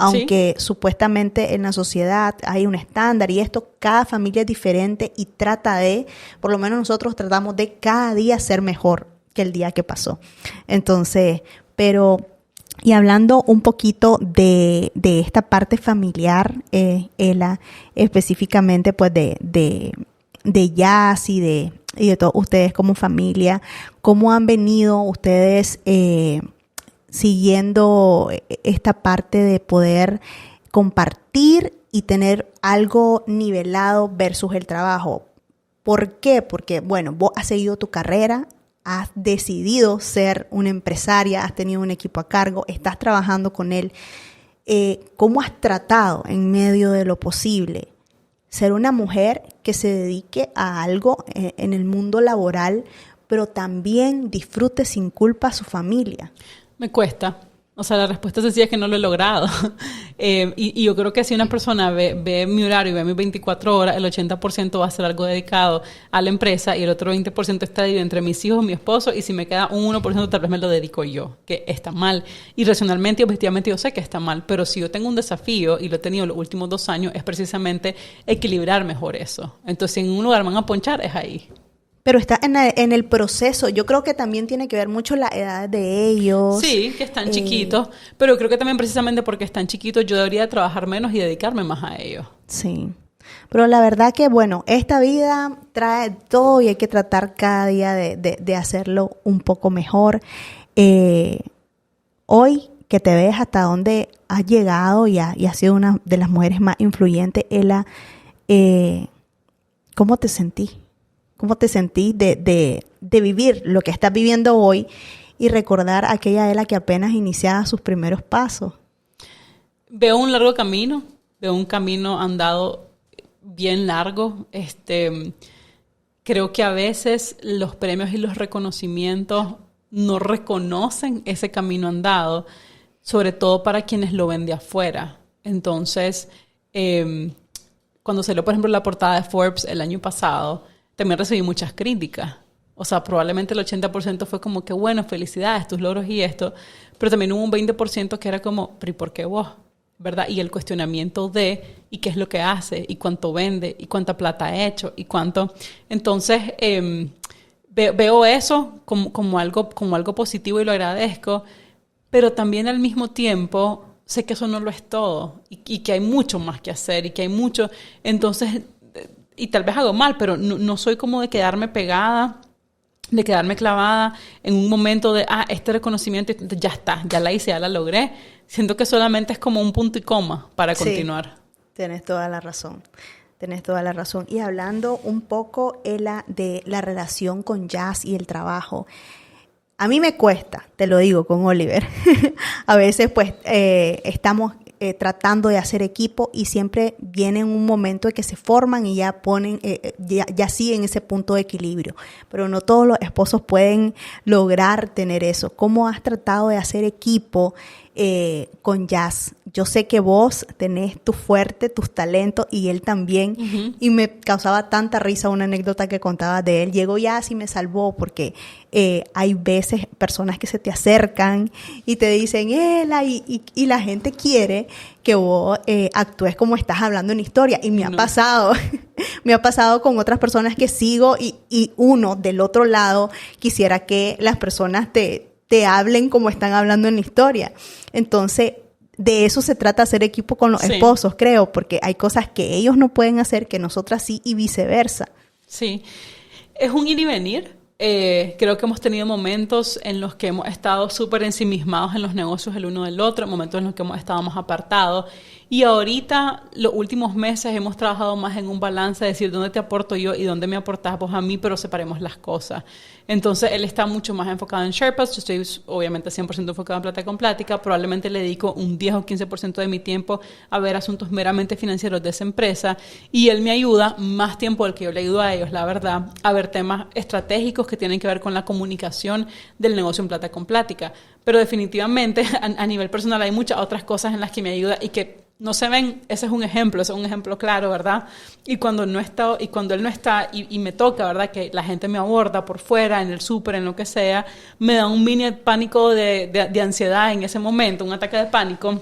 Aunque sí, supuestamente en la sociedad hay un estándar y esto, cada familia es diferente y trata de, por lo menos nosotros tratamos de cada día ser mejor. que el día que pasó. Entonces, pero... Y hablando un poquito de esta parte familiar, Ela, específicamente pues de Jazz y de todos ustedes como familia, ¿cómo han venido ustedes siguiendo esta parte de poder compartir y tener algo nivelado versus el trabajo? ¿Por qué? Porque, bueno, vos has seguido tu carrera, has decidido ser una empresaria, has tenido un equipo a cargo, estás trabajando con él. ¿Cómo has tratado en medio de lo posible ser una mujer que se dedique a algo en el mundo laboral, pero también disfrute sin culpa a su familia? Me cuesta. O sea, la respuesta sencilla es que no lo he logrado. Y yo creo que si una persona ve mi horario y ve mis 24 horas, el 80% va a ser algo dedicado a la empresa y el otro 20% está dividido entre mis hijos, mi esposo, y si me queda un 1% tal vez me lo dedico yo, que está mal. Y racionalmente y objetivamente yo sé que está mal, pero si yo tengo un desafío, y lo he tenido los últimos 2 años, es precisamente equilibrar mejor eso. Entonces, si en un lugar me van a ponchar, es ahí. Pero está en el proceso. Yo creo que también tiene que ver mucho la edad de ellos. Sí, que están chiquitos, pero creo que también precisamente porque están chiquitos yo debería trabajar menos y dedicarme más a ellos. Sí. Pero la verdad que, bueno, esta vida trae todo y hay que tratar cada día de hacerlo un poco mejor. Hoy que te ves hasta dónde has llegado y has sido una de las mujeres más influyentes, Ela, ¿cómo te sentí? ¿Cómo te sentís de vivir lo que estás viviendo hoy y recordar a aquella Ela que apenas iniciaba sus primeros pasos? Veo un largo camino, veo un camino andado bien largo. Creo que a veces los premios y los reconocimientos no reconocen ese camino andado, sobre todo para quienes lo ven de afuera. Entonces, cuando salió, por ejemplo, la portada de Forbes el año pasado, también recibí muchas críticas. O sea, probablemente el 80% fue como que, bueno, felicidades, tus logros y esto. Pero también hubo un 20% que era como, ¿pero y por qué vos? ¿Verdad? Y el cuestionamiento de, ¿y qué es lo que hace? ¿Y cuánto vende? ¿Y cuánta plata ha hecho? ¿Y cuánto? Entonces, veo eso como algo positivo y lo agradezco. Pero también al mismo tiempo, sé que eso no lo es todo. Y que hay mucho más que hacer. Y que hay mucho... Entonces... Y tal vez hago mal, pero no soy como de quedarme pegada, de quedarme clavada en un momento de, este reconocimiento, ya está, ya la hice, ya la logré. Siento que solamente es como un punto y coma para continuar. Sí, tienes toda la razón. Tienes toda la razón. Y hablando un poco, Ela, de la relación con Jazz y el trabajo, a mí me cuesta, te lo digo con Oliver. A veces pues estamos tratando de hacer equipo y siempre viene un momento en que se forman y ya ponen, ya siguen ese punto de equilibrio. Pero no todos los esposos pueden lograr tener eso. ¿Cómo has tratado de hacer equipo con Jazz? Yo sé que vos tenés tu fuerte, tus talentos y él también. Uh-huh. Y me causaba tanta risa una anécdota que contabas de él. Llegó Jazz y me salvó porque hay veces personas que se te acercan y te dicen, Ela, y la gente quiere que vos actúes como estás hablando en historia. Y me ha pasado, me ha pasado con otras personas que sigo y uno del otro lado quisiera que las personas te hablen como están hablando en la historia. Entonces, de eso se trata hacer equipo con los esposos, creo, porque hay cosas que ellos no pueden hacer que nosotras sí y viceversa. Sí, es un ir y venir. Creo que hemos tenido momentos en los que hemos estado súper ensimismados en los negocios el uno del otro, momentos en los que hemos estado más apartados. Y ahorita, los últimos meses, hemos trabajado más en un balance, de decir dónde te aporto yo y dónde me aportas vos a mí, pero separemos las cosas. Entonces, él está mucho más enfocado en Sherpas. Yo estoy obviamente 100% enfocado en Plata con Plática. Probablemente le dedico un 10 o 15% de mi tiempo a ver asuntos meramente financieros de esa empresa. Y él me ayuda más tiempo del que yo le ayudo a ellos, la verdad, a ver temas estratégicos que tienen que ver con la comunicación del negocio en Plata con Plática. Pero definitivamente, a nivel personal, hay muchas otras cosas en las que me ayuda y que no se ven. Ese es un ejemplo claro, ¿verdad? Y cuando él no está y me toca, ¿verdad? Que la gente me aborda por fuera, en el súper, en lo que sea, me da un mini pánico de ansiedad en ese momento, un ataque de pánico.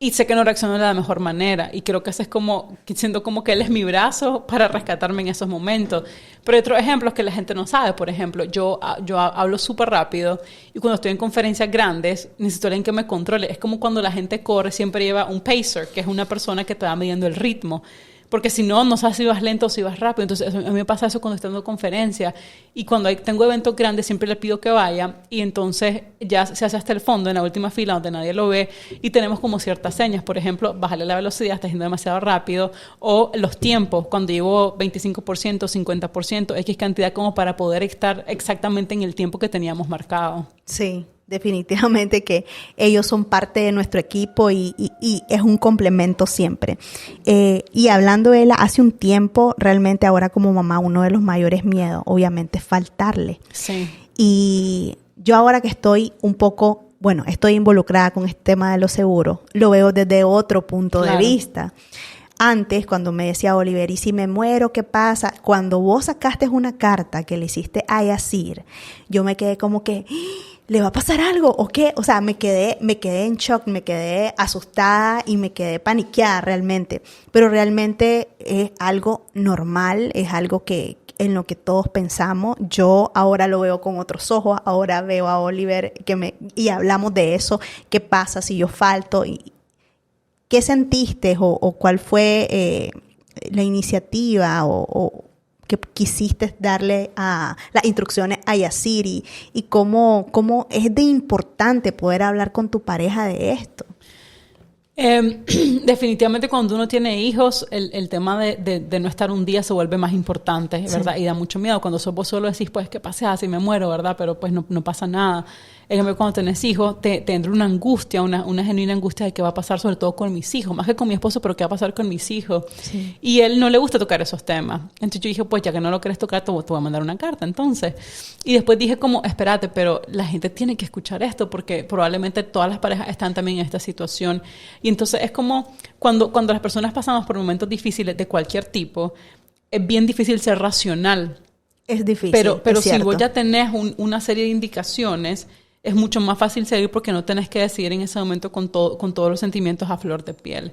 Y sé que no reacciono de la mejor manera. Y creo que ese es como, siento como que él es mi brazo para rescatarme en esos momentos. Pero hay otros ejemplos que la gente no sabe. Por ejemplo, yo hablo súper rápido y cuando estoy en conferencias grandes necesito alguien que me controle. Es como cuando la gente corre, siempre lleva un pacer, que es una persona que te va midiendo el ritmo. Porque si no, no sabes si vas lento o si vas rápido. Entonces, a mí me pasa eso cuando estoy dando conferencias. Y cuando tengo eventos grandes, siempre le pido que vaya. Y entonces ya se hace hasta el fondo, en la última fila, donde nadie lo ve. Y tenemos como ciertas señas. Por ejemplo, bájale la velocidad, estás yendo demasiado rápido. O los tiempos, cuando llevo 25%, 50%, X cantidad como para poder estar exactamente en el tiempo que teníamos marcado. Sí. Definitivamente que ellos son parte de nuestro equipo y es un complemento siempre. Y hablando de él, hace un tiempo, realmente ahora como mamá, uno de los mayores miedos, obviamente, es faltarle. Sí. Y yo ahora que estoy un poco, estoy involucrada con este tema de los seguros, lo veo desde otro punto de vista. Antes, cuando me decía Oliver, ¿y si me muero, qué pasa? Cuando vos sacaste una carta que le hiciste a Yacir, yo me quedé como que, ¿le va a pasar algo o qué? O sea, me quedé en shock, me quedé asustada y me quedé paniqueada realmente. Pero realmente es algo normal, es algo que en lo que todos pensamos. Yo ahora lo veo con otros ojos, ahora veo a Oliver y hablamos de eso, ¿qué pasa si yo falto? ¿Qué sentiste o cuál fue la iniciativa o que quisiste darle a las instrucciones a Yacir y cómo es de importante poder hablar con tu pareja de esto? Definitivamente cuando uno tiene hijos, el tema de no estar un día se vuelve más importante, ¿verdad? Sí. Y da mucho miedo. Cuando sos vos solo decís, pues, ¿qué pasa si me muero, verdad? Pero pues no pasa nada. En cambio, cuando tenés hijos, te entra una angustia, una genuina angustia de qué va a pasar, sobre todo con mis hijos, más que con mi esposo, pero qué va a pasar con mis hijos. Sí. Y a él no le gusta tocar esos temas. Entonces yo dije, pues, ya que no lo querés tocar, te voy a mandar una carta, entonces. Y después dije como, espérate, pero la gente tiene que escuchar esto, porque probablemente todas las parejas están también en esta situación. Y entonces es como cuando las personas pasamos por momentos difíciles de cualquier tipo, es bien difícil ser racional. Es difícil, pero si vos ya tenés una serie de indicaciones, es mucho más fácil seguir porque no tenés que decidir en ese momento con todos los sentimientos a flor de piel.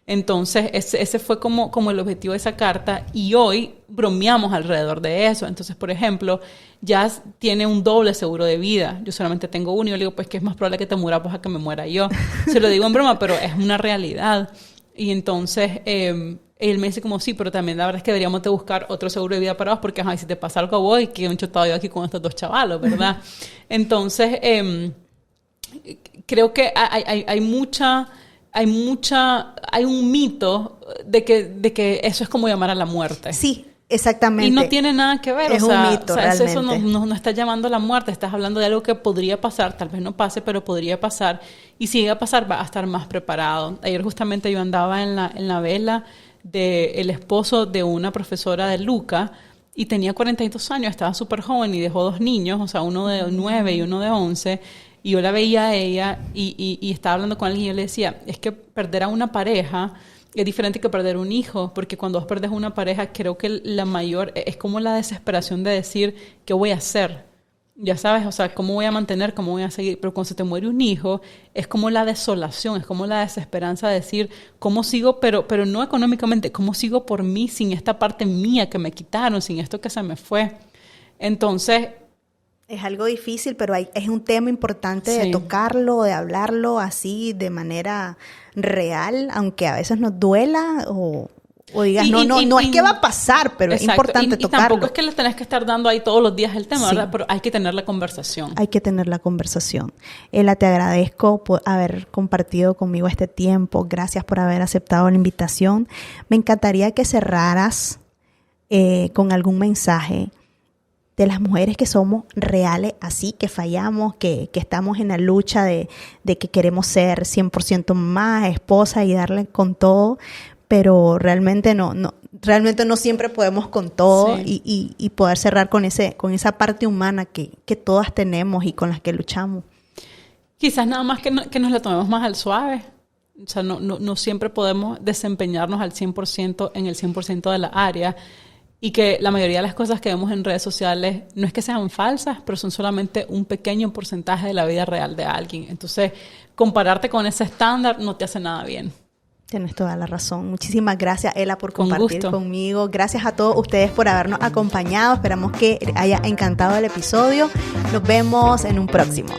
Entonces, ese fue como el objetivo de esa carta y hoy bromeamos alrededor de eso. Entonces, por ejemplo, Jazz tiene un doble seguro de vida. Yo solamente tengo uno y yo le digo, pues que es más probable que te mueras pues a que me muera yo. Se lo digo en broma, pero es una realidad. Y entonces, él me dice como, sí, pero también la verdad es que deberíamos de buscar otro seguro de vida para vos porque si te pasa algo a vos, que he chutado yo aquí con estos dos chavalos, ¿verdad? Entonces, creo que hay un mito de que eso es como llamar a la muerte. Sí, exactamente. Y no tiene nada que ver. Es un mito, realmente. Eso no está llamando a la muerte. Estás hablando de algo que podría pasar. Tal vez no pase, pero podría pasar. Y si llega a pasar, va a estar más preparado. Ayer justamente yo andaba en la vela del esposo de una profesora de Luca y tenía 42 años. Estaba súper joven y dejó 2 niños, o sea, uno de 9 y uno de 11. Y yo la veía a ella y estaba hablando con alguien y yo le decía, es que perder a una pareja es diferente que perder un hijo, porque cuando vos perdés una pareja, creo que la mayor es como la desesperación de decir, ¿qué voy a hacer? Ya sabes, o sea, ¿cómo voy a mantener? ¿Cómo voy a seguir? Pero cuando se te muere un hijo, es como la desolación, es como la desesperanza de decir, ¿cómo sigo? Pero no económicamente, ¿cómo sigo por mí sin esta parte mía que me quitaron, sin esto que se me fue? Entonces, es algo difícil, pero es un tema importante de tocarlo, de hablarlo así de manera real, aunque a veces nos duela o digas, no es que va a pasar, pero exacto, es importante tocarlo. Y tampoco es que le tenés que estar dando ahí todos los días el tema, ¿verdad? Pero hay que tener la conversación. Hay que tener la conversación. Ela, te agradezco por haber compartido conmigo este tiempo. Gracias por haber aceptado la invitación. Me encantaría que cerraras con algún mensaje de las mujeres que somos reales, así, que fallamos, que estamos en la lucha de que queremos ser 100% más esposa y darle con todo, pero realmente no siempre podemos con todo y poder cerrar con esa parte humana que todas tenemos y con las que luchamos. Quizás nada más que nos la tomemos más al suave. O sea, no siempre podemos desempeñarnos al 100% en el 100% de la área. y que la mayoría de las cosas que vemos en redes sociales no es que sean falsas, pero son solamente un pequeño porcentaje de la vida real de alguien. Entonces, compararte con ese estándar no te hace nada bien. Tienes toda la razón. Muchísimas gracias, Ela, por compartir conmigo. Gracias a todos ustedes por habernos acompañado. Esperamos que haya encantado el episodio. Nos vemos en un próximo.